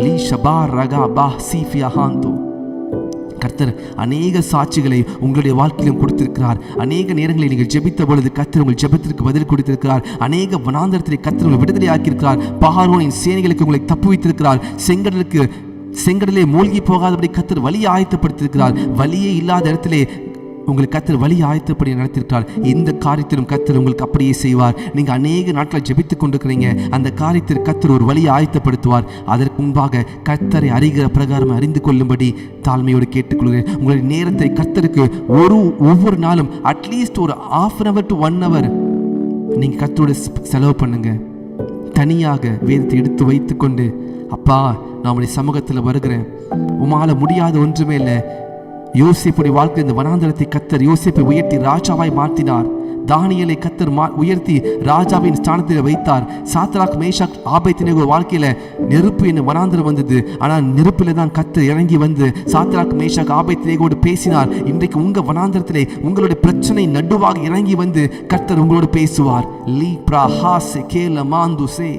லீ ஷபா ரகா பா சீஃபியா ஹாந்தோ. கர்த்தர் அநேக சாட்சிகளை உங்களுடைய வாழ்க்கையிலும் கொடுத்திருக்கிறார். அநேக நேரங்களில் நீங்கள் ஜெபித்த பொழுது கர்த்தர் உங்கள் ஜெபத்திற்கு பதில் கொடுத்திருக்கிறார். அநேக வனாந்தரத்திலே கர்த்தர் உங்களை விடுதலை ஆக்கியிருக்கிறார். பார்வோனின் சேனைகளுக்கு உங்களை தப்பு வைத்திருக்கிறார். செங்கடலே மூழ்கி போகாதபடி கர்த்தர் வழியை ஆயத்தப்படுத்தியிருக்கிறார். வழியே இல்லாத இடத்திலே உங்களுக்கு கர்த்தர் வழி ஆயத்தப்படி நடத்திருக்கிறார். இந்த காரியத்திலும் கர்த்தர் உங்களுக்கு அப்படியே செய்வார். நீங்கள் அநேக நாட்கள் ஜெபித்துக் கொண்டிருக்கிறீங்க, அந்த காரியத்திற்கு கர்த்தர் ஒரு வழியை ஆயத்தப்படுத்துவார். அதற்கு முன்பாக கர்த்தரை அறிகிற பிரகாரம் அறிந்து கொள்ளும்படி தாழ்மையோடு கேட்டுக்கொள்கிறேன். உங்களுடைய நேரத்தை கர்த்தருக்கு ஒவ்வொரு நாளும் அட்லீஸ்ட் ஒரு 1/2 hour to 1 hour நீங்கள் கர்த்தரோட செலவு பண்ணுங்க. தனியாக வேதத்தை எடுத்து வைத்துக்கொண்டு, அப்பா நான் உடைய சமூகத்தில் வருகிறேன், உமால முடியாத ஒன்றுமே இல்லை. யோசேப்புடைய வாழ்க்கை இந்த வனாந்தரத்தை கர்த்தர் யோசேப்பை உயர்த்தி ராஜாவாய் மாற்றினார். தானியேலை கர்த்தர் உயர்த்தி ராஜாவின் ஸ்தானத்தில் வைத்தார். சாத்ராக் மேஷாக் ஆபேத்நேகோ வாழ்க்கையில நெருப்பு என்ன வனாந்தரம் வந்தது, ஆனால் நெருப்பில தான் கர்த்தர் இறங்கி வந்து சாத்ராக் மேஷாக் ஆபேத்நேகோடு பேசினார். இன்றைக்கு உங்க வனாந்தரத்திலே உங்களுடைய பிரச்சனை நடுவாக இறங்கி வந்து கர்த்தர் உங்களோடு பேசுவார். லீ பிரஹாசே கேல மாந்துசே.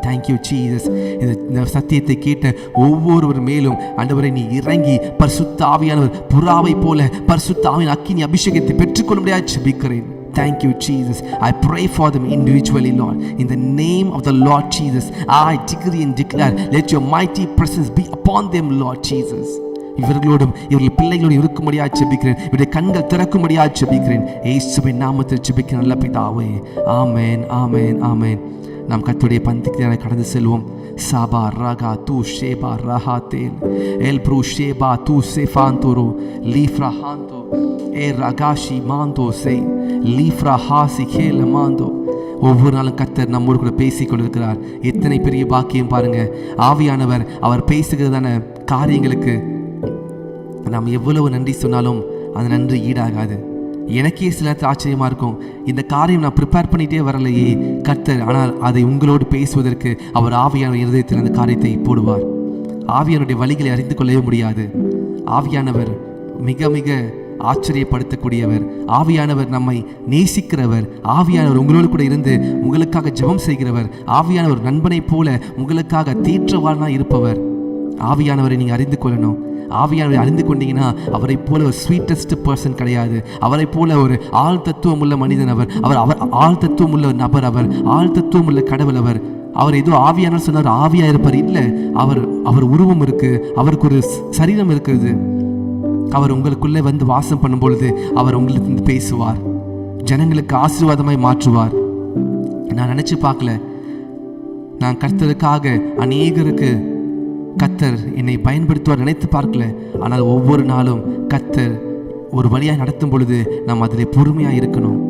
Thank you Jesus. இந்த சத்தியத்தை கேட்ட ஒவ்வொருவர் மேலும் ஆண்டவரை நீ இறங்கி பரிசுத்த ஆவியானவர் புறாவை போல பரிசுத்த ஆவியின் அக்கினி அபிஷேகத்தை பெற்றுக்கொள்ளும்படியாக ஜெபிக்கிறேன். Thank you, Jesus. I pray for them individually, Lord. In the name of the Lord Jesus, I decree and declare, let your mighty presence be upon them, Lord Jesus. இவர்களோடும் இவர்கள் பிள்ளைகளோடும் இருக்கும்படியாக ஜெபிக்கிறேன். இவருடைய கண்கள் திறக்கும்படியாக ஜெபிக்கிறேன். இயேசுவின் நாமத்தில் ஜெபிக்கிறேன் நல்ல பிதாவே. ஆமென், ஆமென், ஆமென். நாம் கர்த்தருடைய பந்திக்கு கடந்து செல்வோம். சாபா ரகா தூ ஷேபா ரஹாத்தேல் எல் ப்ரூ ஷேபா தூ சேஃபாந்தோரோ லீஃப்ரா ஹாந்தோ ஏ ரகாஷி மாந்தோ சே லீஃப்ரா ஹாசி கேல மாந்தோ. ஒவ்வொரு நாளும் கர்த்தர் நம்மோடு கூட பேசி கொண்டிருக்கிறார். எத்தனை பெரிய பாக்கியம் பாருங்க. ஆவியானவர் அவர் பேசுகிறதான காரியங்களுக்கு நாம் எவ்வளவு நன்றி சொன்னாலும் அந்த நன்றி ஈடாகாது. எனக்கே சில ஆச்சரியமா இருக்கும், இந்த காரியம் நான் ப்ரிப்பேர் பண்ணிட்டே வரலையே கர்த்தர், ஆனால் அதை உங்களோடு பேசுவதற்கு அவர் ஆவியான இருதயத்தில் அந்த காரியத்தை போடுவார். ஆவியானுடைய வழிகளை அறிந்து கொள்ளவே முடியாது. ஆவியானவர் மிக மிக ஆச்சரியப்படுத்தக்கூடியவர். ஆவியானவர் நம்மை நேசிக்கிறவர். ஆவியானவர் உங்களோடு கூட இருந்து உங்களுக்காக ஜெபம் செய்கிறவர். ஆவியானவர் நண்பனை போல உங்களுக்காக தேற்றவாளனாக இருப்பவர். ஆவியானவரை நீங்கள் அறிந்து கொள்ளணும். ஆவியானவரை அறிந்து கொண்டீங்கன்னா அவரை போல ஒரு ஸ்வீட்டஸ்ட் பர்சன் கிடையாது. அவரை போல ஒரு ஆள் தத்துவம் உள்ள மனிதன் அவர். அவர் ஆள் தத்துவம் உள்ள நபர். அவர் ஆள் தத்துவம் உள்ள கடவுள். அவர் ஏதோ ஆவியானவர் சொன்னார் ஆவியா இருப்பார் இல்லை. அவர் உருவம் இருக்கு, அவருக்கு ஒரு சரீரம் இருக்குது. அவர் உங்களுக்குள்ளே வந்து வாசம் பண்ணும் பொழுது அவர் உங்களுக்கு பேசுவார், ஜனங்களுக்கு ஆசீர்வாதமாய் மாற்றுவார். நான் நினைச்சு பார்க்கல, நான் கர்த்தருக்காக அநேகருக்கு கர்த்தர் என்னை பயன்படுத்துவார் நினைத்து பார்க்கல. ஆனால் ஒவ்வொரு நாளும் கர்த்தர் ஒரு வழியாக நடத்தும் பொழுது நாம் அதில் பொறுமையாக இருக்கணும்.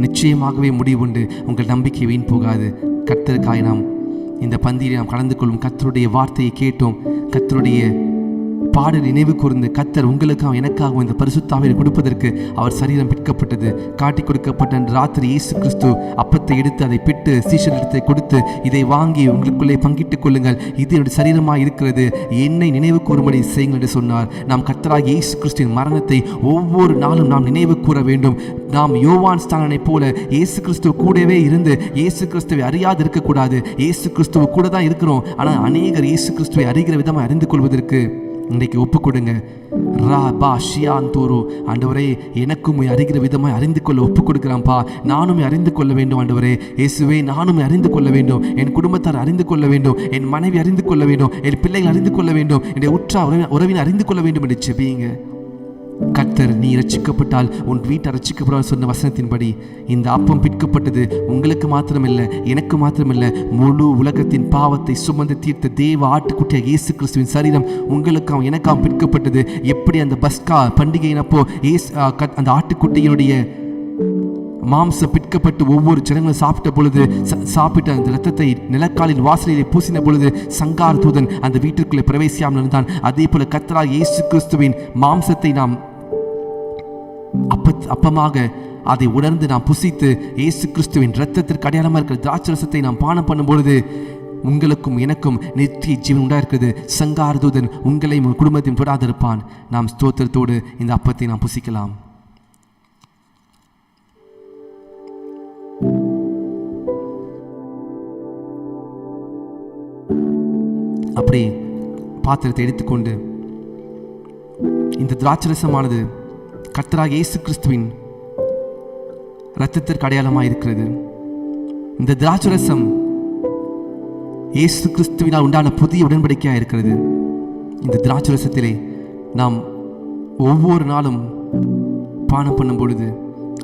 நிச்சயமாகவே முடிவுண்டு. உங்கள் நம்பிக்கை வீண் போகாது. கர்த்தருக்காய் நாம் இந்த பந்தியில் நாம் கலந்து கொள்ளும். கர்த்தருடைய வார்த்தையை கேட்டோம், கர்த்தருடைய பாடல் நினைவு கூர்ந்து கர்த்தர் உங்களுக்காகவும் எனக்காகவும் இந்த பரிசுத்த ஆவியை கொடுப்பதற்கு அவர் சரீரம் பிற்கப்பட்டது, காட்டி கொடுக்கப்பட்ட ராத்திரி இயேசு கிறிஸ்து அப்பத்தை எடுத்து அதை பிட்டு சீஷரிடத்தை கொடுத்து, இதை வாங்கி உங்களுக்குள்ளே பங்கிட்டுக் கொள்ளுங்கள், இது என்னுடைய சரீரமாக இருக்கிறது, என்னை நினைவு கூறும்படி செய்யுங்கள் என்று சொன்னார். நாம் கர்த்தராகிய இயேசு கிறிஸ்துவின் மரணத்தை ஒவ்வொரு நாளும் நாம் நினைவு கூற வேண்டும். நாம் யோவான் ஸ்தானனை போல இயேசு கிறிஸ்துவ கூடவே இருந்து இயேசு கிறிஸ்துவை அறியாது இருக்கக்கூடாது. இயேசு கிறிஸ்துவ கூட தான் இருக்கிறோம், ஆனால் அநேகர் இயேசு கிறிஸ்துவை அறிகிற விதமாக அறிந்து கொள்வதற்கு இன்றைக்கு ஒப்பு கொடுங்க. ஆண்டவரே, எனக்கும் அறிகிற விதமாய் அறிந்து கொள்ள ஒப்பு கொடுக்கிறான்ப்பா. நானும் அறிந்து கொள்ள வேண்டும் ஆண்டவரே. இயேசுவே, நானும் அறிந்து கொள்ள வேண்டும். என் குடும்பத்தார் அறிந்து கொள்ள வேண்டும். என் மனைவி அறிந்து கொள்ள வேண்டும். என் பிள்ளைகள் அறிந்து கொள்ள வேண்டும். என்னுடைய உற்ற உறவினர் அறிந்து கொள்ள வேண்டும் என்று ஜெபியுங்க. கர்த்தர், நீ ரட்சிக்கப்பட்டால் உன் வீட்டை ரட்சிக்கப்படால் சொன்ன வசனத்தின்படி இந்த அப்பம் பிற்கப்பட்டது உங்களுக்கு மாத்திரமில்லை, எனக்கு மாத்திரமில்லை, முழு உலகத்தின் பாவத்தை சுமந்து தீர்த்த தேவ ஆட்டுக்குட்டியாக இயேசு கிறிஸ்துவின் சரீரம் உங்களுக்காகவும் எனக்காகவும் பிற்கப்பட்டது. எப்படி அந்த பஸ்கா பண்டிகையினப்போ அந்த ஆட்டுக்குட்டியினுடைய மாம்சம் பிற்கப்பட்டு ஒவ்வொரு ஜனங்களும் சாப்பிட்ட பொழுது சாப்பிட்ட அந்த இரத்தத்தை நிலக்காலின் வாசலிலே பூசின பொழுது சங்கார தூதன் அந்த வீட்டிற்குள்ளே பிரவேசியாமல் இருந்தான். அதே போல கர்த்தராகிய இயேசு கிறிஸ்துவின் மாம்சத்தை நாம் அப்பமாக அதை உணர்ந்து நாம் புசித்து இயேசு கிறிஸ்துவின் இரத்தத்திற்கு அடையாளமாக இருக்கிற திராட்சரசத்தை நாம் பானம் பண்ணும் பொழுது உங்களுக்கும் எனக்கும் நித்திய ஜீவன் உண்டாயிருக்கிறது. சங்கார தூதன் உங்களையும் குடும்பத்தையும் தொடாதிருப்பான். நாம் ஸ்தோத்திரத்தோடு இந்த அப்பத்தை நாம் புசிக்கலாம். அப்படி பாத்திரத்தை எடுத்துக்கொண்டு இந்த திராட்சரசமானது கர்த்தராகிய இயேசு கிறிஸ்துவின் இரத்தத்திற்கு அடையாளமாக இருக்கிறது. இந்த திராட்சரசம் இயேசு கிறிஸ்துவினால் உண்டான புதிய உடன்படிக்கையாக இருக்கிறது. இந்த திராட்சரசத்திலே நாம் ஒவ்வொரு நாளும் பானம் பண்ணும் பொழுது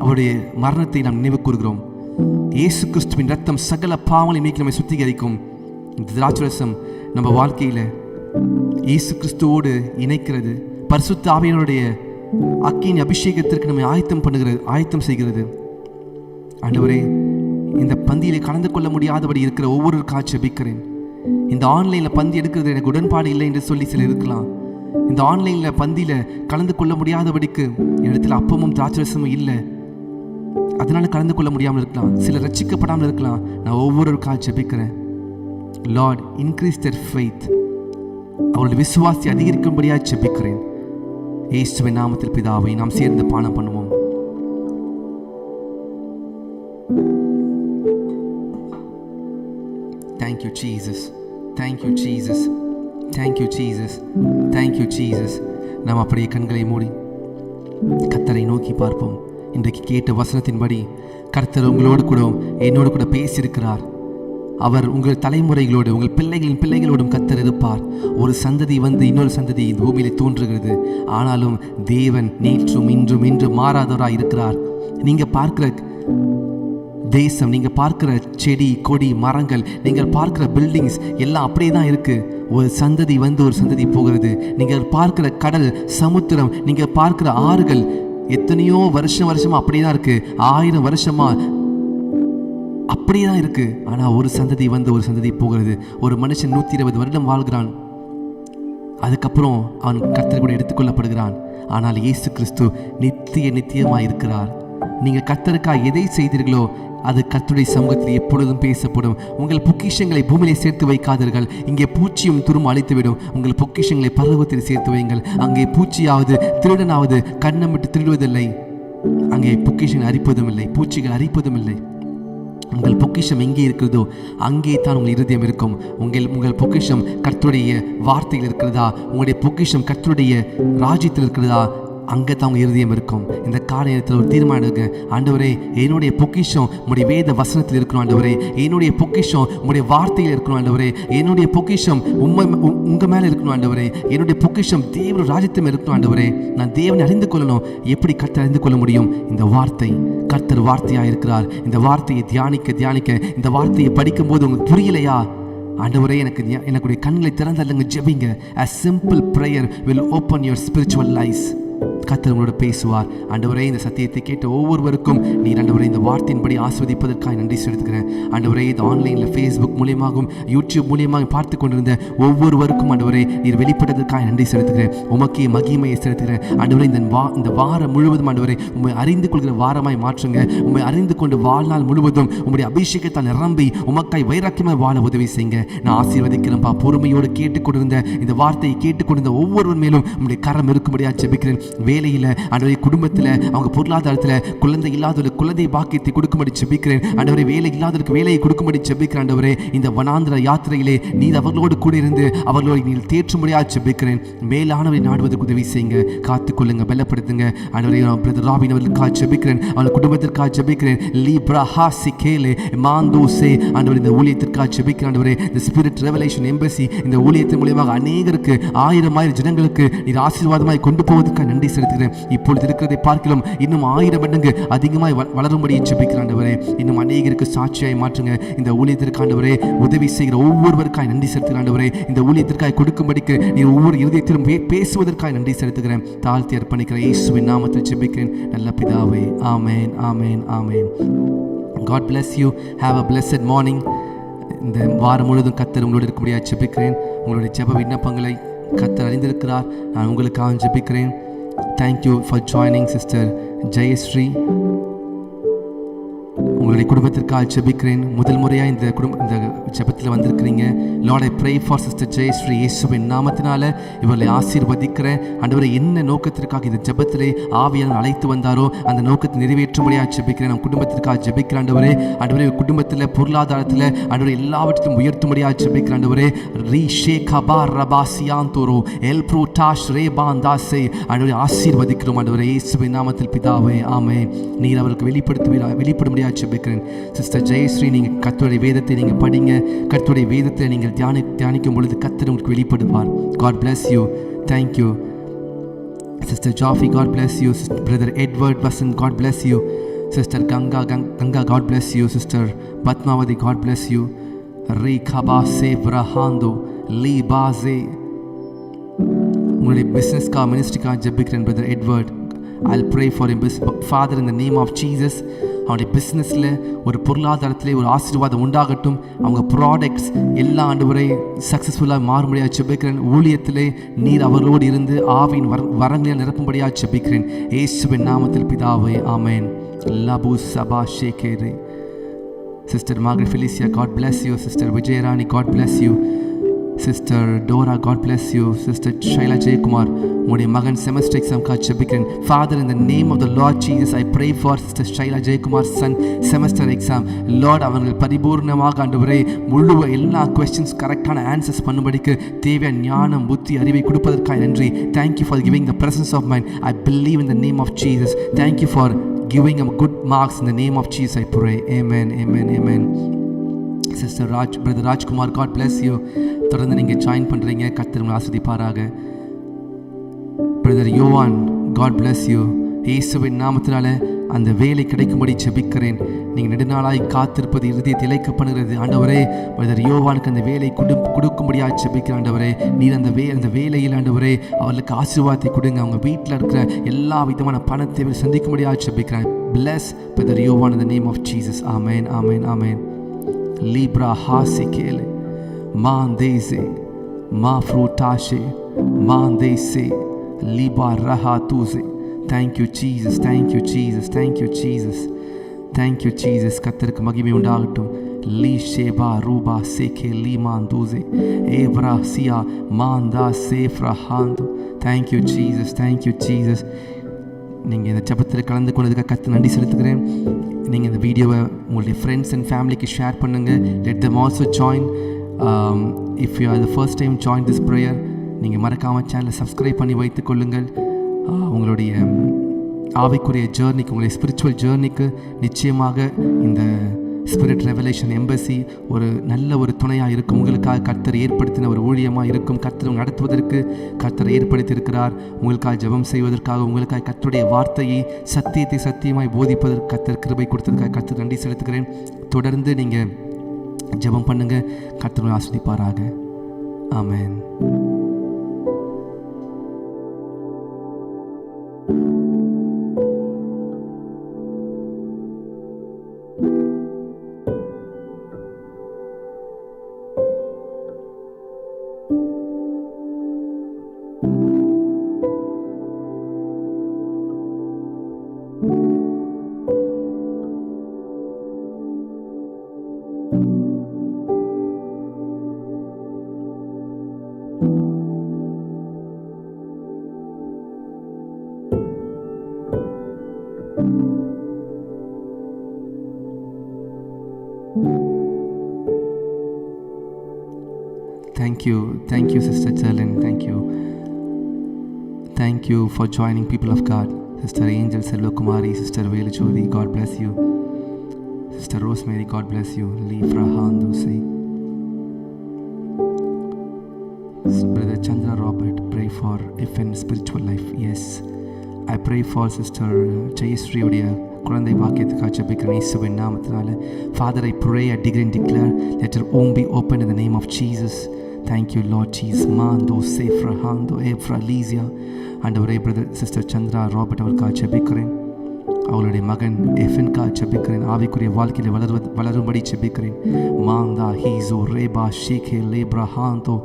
அவருடைய மரணத்தை நாம் நினைவு கூறுகிறோம். இயேசு கிறிஸ்துவின் ரத்தம் சகல பாவங்களை நீக்கி நம்மை சுத்திகரிக்கும். இந்த திராட்சரசம் நம்ம வாழ்க்கையில் இயேசு கிறிஸ்துவோடு இணைக்கிறது. பரிசுத்த ஆவியானவருடைய அக்கினி அபிஷேகத்திற்கு நம்மை ஆயத்தம் செய்கிறது. ஆண்டவரே, இந்த பந்தியிலே கலந்து கொள்ள முடியாதபடி இருக்கிற ஒவ்வொரு காட்சி ஜெபிக்கிறேன். இந்த ஆன்லைனில் பந்தி எடுக்கிறது எனக்கு உடன்பாடு இல்லை என்று சொல்லி சிலர் இருக்கலாம். இந்த ஆன்லைனில் பந்தியில் கலந்து கொள்ள முடியாதபடிக்கு இடத்துல அப்பமும் திராட்சரசமும் இல்லை, அதனால கலந்து கொள்ள முடியாமல் இருக்கலாம். சிலர் ரட்சிக்கப்படாமல் இருக்கலாம். நான் ஒவ்வொரு காட்சி ஜெபிக்கிறேன். Lord, increase their faith. அவருடைய விசுவாசத்தை அதிகரிக்கும்படியாக ஜெபிக்கிறேன். இயேசுவின் நாமத்தில் பிதாவை நாம் சேர்ந்து பானம் பண்ணுவோம். Thank you Jesus. Thank you Jesus. Thank you Jesus. Thank you Jesus. நாம் அப்படியே கண்களை மூடி கர்த்தரை நோக்கி பார்ப்போம். இன்றைக்கு கேட்ட வசனத்தின்படி கர்த்தர் உங்களோடு கூட என்னோடு கூட பேசியிருக்கிறார். அவர் உங்கள் தலைமுறைகளோடு உங்கள் பிள்ளைகளின் பிள்ளைகளோடும் கர்த்தர் இருப்பார். ஒரு சந்ததி வந்து இன்னொரு சந்ததி இந்த பூமியிலே தோன்றுகிறது. ஆனாலும் தேவன் நேற்றும் இன்றும் இன்றும் மாறாதவராய் இருக்கிறார். நீங்கள் பார்க்கிற தேசம், நீங்கள் பார்க்கிற செடி கொடி மரங்கள், நீங்கள் பார்க்கிற பில்டிங்ஸ் எல்லாம் அப்படியே தான் இருக்குது. ஒரு சந்ததி வந்து ஒரு சந்ததி போகிறது. நீங்கள் பார்க்கிற கடல் சமுத்திரம், நீங்கள் பார்க்கிற ஆறுகள் எத்தனையோ வருஷமாக அப்படியே தான் இருக்குது. 1000 வருஷமாக அப்படியே தான் இருக்குது. ஆனால் ஒரு சந்ததி வந்து ஒரு சந்ததி போகிறது. ஒரு மனுஷன் 120 வருடம் வாழ்கிறான். அதுக்கப்புறம் அவன் கர்த்தர் கூட எடுத்துக்கொள்ளப்படுகிறான். ஆனால் இயேசு கிறிஸ்து நித்தியமாக இருக்கிறார். நீங்கள் கர்த்தருக்காக எதை செய்தீர்களோ அது கர்த்தருடைய சமூகத்தில் எப்பொழுதும் பேசப்படும். உங்கள் பொக்கிஷங்களை பூமியிலே சேர்த்து வைக்காதீர்கள். இங்கே பூச்சியும் துரும் அழித்துவிடும். உங்கள் பொக்கிஷங்களை பர்வதத்தில் சேர்த்து வையுங்கள். அங்கே பூச்சியாவது திருடனாவது கண்ணம் விட்டு திருடுவதில்லை. அங்கே பொக்கிஷங்கள் அரிப்பதும் இல்லை, பூச்சிகள் அரிப்பதும் இல்லை. உங்கள் பொக்கிஷம் எங்கே இருக்கிறதோ அங்கே தான் உங்கள் இருதயம் இருக்கும். உங்கள் பொக்கிஷம் கர்த்தருடைய வார்த்தையில் இருக்கிறதா, உங்களுடைய பொக்கிஷம் கர்த்தருடைய ராஜ்யத்தில் இருக்கிறதா, அங்கே தான் உங்கள் இருதயம் இருக்கும். இந்த கால நேரத்தில் ஒரு தீர்மானம் எடுங்க. ஆண்டவரே, என்னுடைய பொக்கிஷம் உங்களுடைய வேத வசனத்தில் இருக்கணும். ஆண்டவரே, என்னுடைய பொக்கிஷம் உங்களுடைய வார்த்தையில் இருக்கணும். ஆண்டவரே, என்னுடைய பொக்கிஷம் உங்கள் மேலே இருக்கணும். ஆண்டவரே, என்னுடைய பொக்கிஷம் தேவ ராஜ்யத்தில் இருக்கணும். ஆண்டவரே, நான் தேவனை அறிந்து கொள்ளணும். எப்படி கர்த்தர் அறிந்து கொள்ள முடியும்? இந்த வார்த்தை, கர்த்தர் வார்த்தையாக இருக்கிறார். இந்த வார்த்தையை தியானிக்க இந்த வார்த்தையை படிக்கும்போது உங்களுக்கு புரியலையா? ஆண்டவரே, எனக்குடைய கண்களை திறந்தல்லுங்க, ஜெபிங்க. A simple prayer will open your spiritual eyes. கர்த்தர் உங்களோட பேசுவார். ஆண்டவரே, இந்த சத்தியத்தை கேட்ட ஒவ்வொருவருக்கும் நீர் ஆண்டவரே இந்த வார்த்தையின்படி ஆஸ்வதிப்பதற்காக நன்றி செலுத்துகிறேன். ஆண்டவரே, இது ஆன்லைனில் ஃபேஸ்புக் மூலியமாகவும் யூடியூப் மூலியமாக பார்த்து கொண்டிருந்த ஒவ்வொருவருக்கும் ஆண்டவரே நீர் வெளிப்பட்டதற்காக நன்றி செலுத்துகிறேன். உமக்கே மகிமையை செலுத்துகிறேன். ஆண்டவரே, இந்த வாரம் முழுவதும் ஆண்டவரே உண்மை அறிந்து கொள்கிற வாரமாய் மாற்றுங்க. உண்மை அறிந்து கொண்டு வாழ்நாள் முழுவதும் உங்களுடைய அபிஷேகத்தால் நிரம்பி உமக்காய் வைராக்கியமாய் வாழ உதவி செய்யுங்க. நான் ஆசீர்வதிக்கிறேன்ப்பா. பொறுமையோடு கேட்டுக்கொண்டிருந்த இந்த வார்த்தையை கேட்டுக்கொண்டிருந்த ஒவ்வொருவர் மேலும் உங்களுடைய கரம் இருக்கும்படியாக ஜெபிக்கிறேன். வேலையில் ஆண்டவரே, குடும்பத்தில் அவங்க பொருளாதாரத்தில் குழந்தை இல்லாதவர்களுக்கு குழந்தை பாக்கியத்தை கொடுக்கும்படி ஜெபிக்கிறேன். ஆண்டவரே, வேலை இல்லாதவருக்கு வேலையை கொடுக்கும்படி ஜெபிக்கிறேன். ஆண்டவரே, இந்த வனாந்திர யாத்திரையிலே நீர் அவர்களோடு கூட இருந்து அவர்களோடு நீர் தேற்றும்படியாக ஜெபிக்கிறேன். மேலானவரை நாடுவதற்கு உதவி செய்யுங்க. காத்துக்கொள்ளுங்க, பலப்படுத்துங்க. ஆண்டவரே, பிரதர் ராபின் அவர்களுக்காக ஜெபிக்கிறேன். அவர்கள் குடும்பத்திற்காக ஜெபிக்கிறேன். லீப்ரா ஹாசி கேலே மாந்தோசே ஆண்டவரே, இந்த ஊழியத்திற்காக ஜெபிக்கிறேன். ஆண்டவரே, இந்த ஸ்பிரிட் ரெவலேஷன் எம்பசி இந்த ஊழியத்தின் மூலியமாக அநேகருக்கு 1000 ஜனங்களுக்கு நீர் ஆசீர்வாதமாய் கொண்டு போவதற்காக நன்றி செலுத்துகிறேன். செலுத்துகிறேன். இப்பொழுது இருக்கிறதை பார்க்கலாம் இன்னும் 1000 மடங்கு அதிகமாய் வளரும்படி ஜெபிக்கிறேன் ஆண்டவரே. இன்னும் அநேகருக்கு சாட்சியாய் மாற்றுங்க. இந்த ஊழியத்திற்கு ஆண்டவரே உதவி செய்கிற ஒவ்வொருவருக்காய் நன்றி செலுத்துகிறேன் ஆண்டவரே. இந்த ஊழியத்திற்காய் கொடுக்கும்படிக்கு நீ ஒவ்வொரு இருதயத்திலும் பேசுவதற்காய் நன்றி செலுத்துகிறேன். தாழ்த்தி அர்ப்பணிக்கிறேன். இயேசுவின் நாமத்தில் ஜெபிக்கிறேன் நல்ல பிதாவே. ஆமென், ஆமென், ஆமென். God bless you. Have a blessed morning. இந்த வாரம் முழுவதும் கர்த்தர் உங்களோடு இருக்கும்படியாக ஜெபிக்கிறேன். உங்களுடைய ஜெப விண்ணப்பங்களை கர்த்தர் அறிந்திருக்கிறார். நான் உங்களுக்காக ஜெபிக்கிறேன். Thank you for joining Sister Jayashree. உங்களுடைய குடும்பத்திற்காக ஜெபிக்கிறேன். முதல் முறையாக இந்த ஜெபத்தில் வந்திருக்கிறீங்க. Lord, I pray for sister Jayashree. இயேசுவின் நாமத்தினால இவர்களை ஆசீர்வதிக்கிறேன். ஆண்டவரே, என்ன நோக்கத்திற்காக இந்த ஜெபத்திலே ஆவியானவர் அழைத்து வந்தாரோ அந்த நோக்கத்தை நிறைவேற்றும்படியாக ஜெபிக்கிறேன். நம் குடும்பத்திற்காக ஜெபிக்கிறேன் ஆண்டவரே. ஆண்டவரே, குடும்பத்தில் பொருளாதாரத்தில் ஆண்டவரே எல்லாவற்றையும் உயர்த்தும்படியாக ஜெபிக்கிறேன் ஆண்டவரே. ரீஷே கபார் ரபாசியாந்தோரோ எல் ப்ரூடாஷ் ரேபாந்தாசே ஆண்டவரே ஆசீர்வதிக்கிறோம் ஆண்டவரே. இயேசுவின் நாமத்தில் பிதாவே. ஆமென். நீர் அவருக்கு வெளிப்படும்படியாக ஜெபிக்கிறேன். சிஸ்டர் ஜெயஸ்ரீ, நீங்கள் கர்த்தருடைய வேதத்தை நீங்கள் படிங்க. கர்த்தருடைய வேதத்தை நீங்கள் தியானிக்கும் பொழுது கர்த்தர் உங்களுக்கு வெளிப்படுவார். God bless you. Thank you. Sister Jaffi, God bless you. Brother Edward Basan, God bless you. Sister Ganga, God bless you. Sister Patmavati, God bless you. Rekaba se brahando libaze. உங்களுடைய பிஸ்னஸ்க்காக மினிஸ்ட்ரிக்காக ஜெபிக்கிறேன் brother Edward. I'll pray for him. Father, in the name of Jesus, அவனுடைய பிஸ்னஸில் ஒரு பொருளாதாரத்திலே ஒரு ஆசீர்வாதம் உண்டாகட்டும். அவங்க ப்ராடக்ட்ஸ் எல்லா ஆண்டவரை சக்ஸஸ்ஃபுல்லாக மாறும்படியாக ஜெபிக்கிறேன். ஊழியத்திலே நீர் அவர்களோடு இருந்து ஆவியின் வரங்களில் நிரப்பும்படியாக ஜெபிக்கிறேன். இயேசுவின் நாமத்தில் பிதாவே. ஆமென். லபு சபா ஷேகேரே. Sister Margaret Felicia, God bless you. Sister Vijayarani, God bless you. Sister Dora, God bless you. Sister Shaila Jaykumar, உங்களுடைய மகன் செமஸ்டர் எக்ஸாம்காக ஜெபிக்கிறேன். Father, in the name of the Lord Jesus, I pray for Sister Shaila Jaykumar's son semester exam. Lord, அவர்கள் பரிபூர்ணமாக ஆண்டவரே எல்லா questions கரெக்டான answers பண்ணும்படிக்கு தேவையான ஞானம், புத்தி, அறிவை கொடுப்பதற்காக நன்றி. Thank you for giving the presence of mind. I believe in the name of Jesus. Thank you for giving him good marks. In the name of Jesus I pray. Amen, amen, amen. Sister Brother Rajkumar, God bless you. தொடர்ந்து நீங்கள் join பண்ணுறீங்க. கர்த்தர் உங்களை ஆசீர்வதிப்பாராக. Brother யோவான், God bless you. இயேசுவின் நாமத்தினால அந்த வேலை கிடைக்கும்படி ஜெபிக்கிறேன். நீங்கள் நெடுநாளாய் காத்திருப்பது இருதயத்தை இழைக்க பண்ணுகிறது ஆண்டவரே. பிரதர் யோவானுக்கு அந்த வேலை கொடுக்கும்படியாக ஜெபிக்கிறேன் ஆண்டவரே. நீர் அந்த வேலையில் ஆண்டவரே அவர்களுக்கு ஆசீர்வாதத்தை கொடுங்க. அவங்க வீட்டில் இருக்கிற எல்லா விதமான பணத்தை சந்திக்கும்படியாக ஜெபிக்கிறேன். Bless பிரதர் யோவான் in the name of Jesus. Amen, amen, amen. Libra hasikele mandeze ma frutashe mandese liba rahatuze. Thank you Jesus, thank you Jesus, thank you Jesus, thank you Jesus. கர்த்தருக்கு மகிமை உண்டாகட்டும். லீ ஷேபா ரூபா சேகே லீ மாந்தூசே ஏப்ரா சியா மாந்தா சேஃப்ரா ஹாந்து. Thank you Jesus, thank you Jesus. நீங்கள் இந்த ஜெபத்தில் கலந்து கொண்டதுக்காக கர்த்தருக்கு நன்றி செலுத்துகிறேன். நீங்கள் இந்த வீடியோவை உங்களுடைய ஃப்ரெண்ட்ஸ் அண்ட் ஃபேமிலிக்கு ஷேர் பண்ணுங்கள். Let them also join. If you are the first time join this prayer, நீங்கள் மறக்காமல் சேனலை சப்ஸ்கிரைப் பண்ணி வைத்துக் கொள்ளுங்கள். உங்களுடைய ஆவிக்குரிய ஜேர்னிக்கு, உங்களுடைய ஸ்பிரிச்சுவல் ஜேர்னிக்கு நிச்சயமாக இந்த ஸ்பிரிட் ரெவலேஷன் எம்பசி ஒரு நல்ல ஒரு துணையாக இருக்கும். உங்களுக்காக கர்த்தர் ஏற்படுத்தின ஒரு ஊழியமாக இருக்கும். கர்த்தர் நடத்துவதற்கு கர்த்தர் ஏற்படுத்தியிருக்கிறார். உங்களுக்காக ஜெபம் செய்வதற்காக, உங்களுக்காக கர்த்தருடைய வார்த்தையை சத்தியத்தை சத்தியமாய் போதிப்பதற்கு கர்த்தர் கிருபை கொடுத்ததற்காக கர்த்தர் நன்றி செலுத்துகிறேன். தொடர்ந்து நீங்கள் ஜெபம் பண்ணுங்கள். கர்த்தர் ஆசீர்வதிப்பாராக. ஆமென். Thank you, Sister Cherlin. Thank you for joining, people of God. Sister Angel Selvakumari, Sister Velu Jodi, God bless you. Sister Rosemary, God bless you. Lifra Handusai. Brother Chandra Robert, pray for if in spiritual life. Yes, I pray for Sister ஜெயஸ்ரீயுடைய குழந்தை பாக்கியத்துக்காக ஜெபிக்கிறேன் இயேசுவின் நாமத்தினால. Father, I pray, I decree and declare, let her womb be open in the name of Jesus. Thank you, Lord Jesus. Mando, Sefra, Hando, Efra, Lizia. ஆண்டவரே, brother sister Chandra Robert அவருக்காக ஜெபிக்கிறேன். அவளுடைய மகன் எஃபென்காக ஜெபிக்கிறேன். ஆவிக்குரிய வாழ்க்கையில் வளரும்படி ஜெபிக்கிறேன். மாந்தா ஹீசோ ரேபா ஷீகே லேப்ரா ஹாந்தோ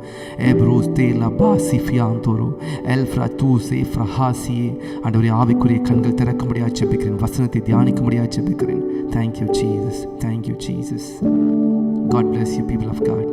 எப்ரோஸ் தேலா பாசிஃபியாந்தோரோ எல்ஃப்ரா தூ சேஃப்ரா ஹாசியே. ஆண்டவரே, ஆவிக்குரிய கண்கள் திறக்கும்படியாக ஜெபிக்கிறேன். வசனத்தை தியானிக்கும்படியாக ஜெபிக்கிறேன். Thank you, Jesus. Thank you, Jesus. God bless you, people of God.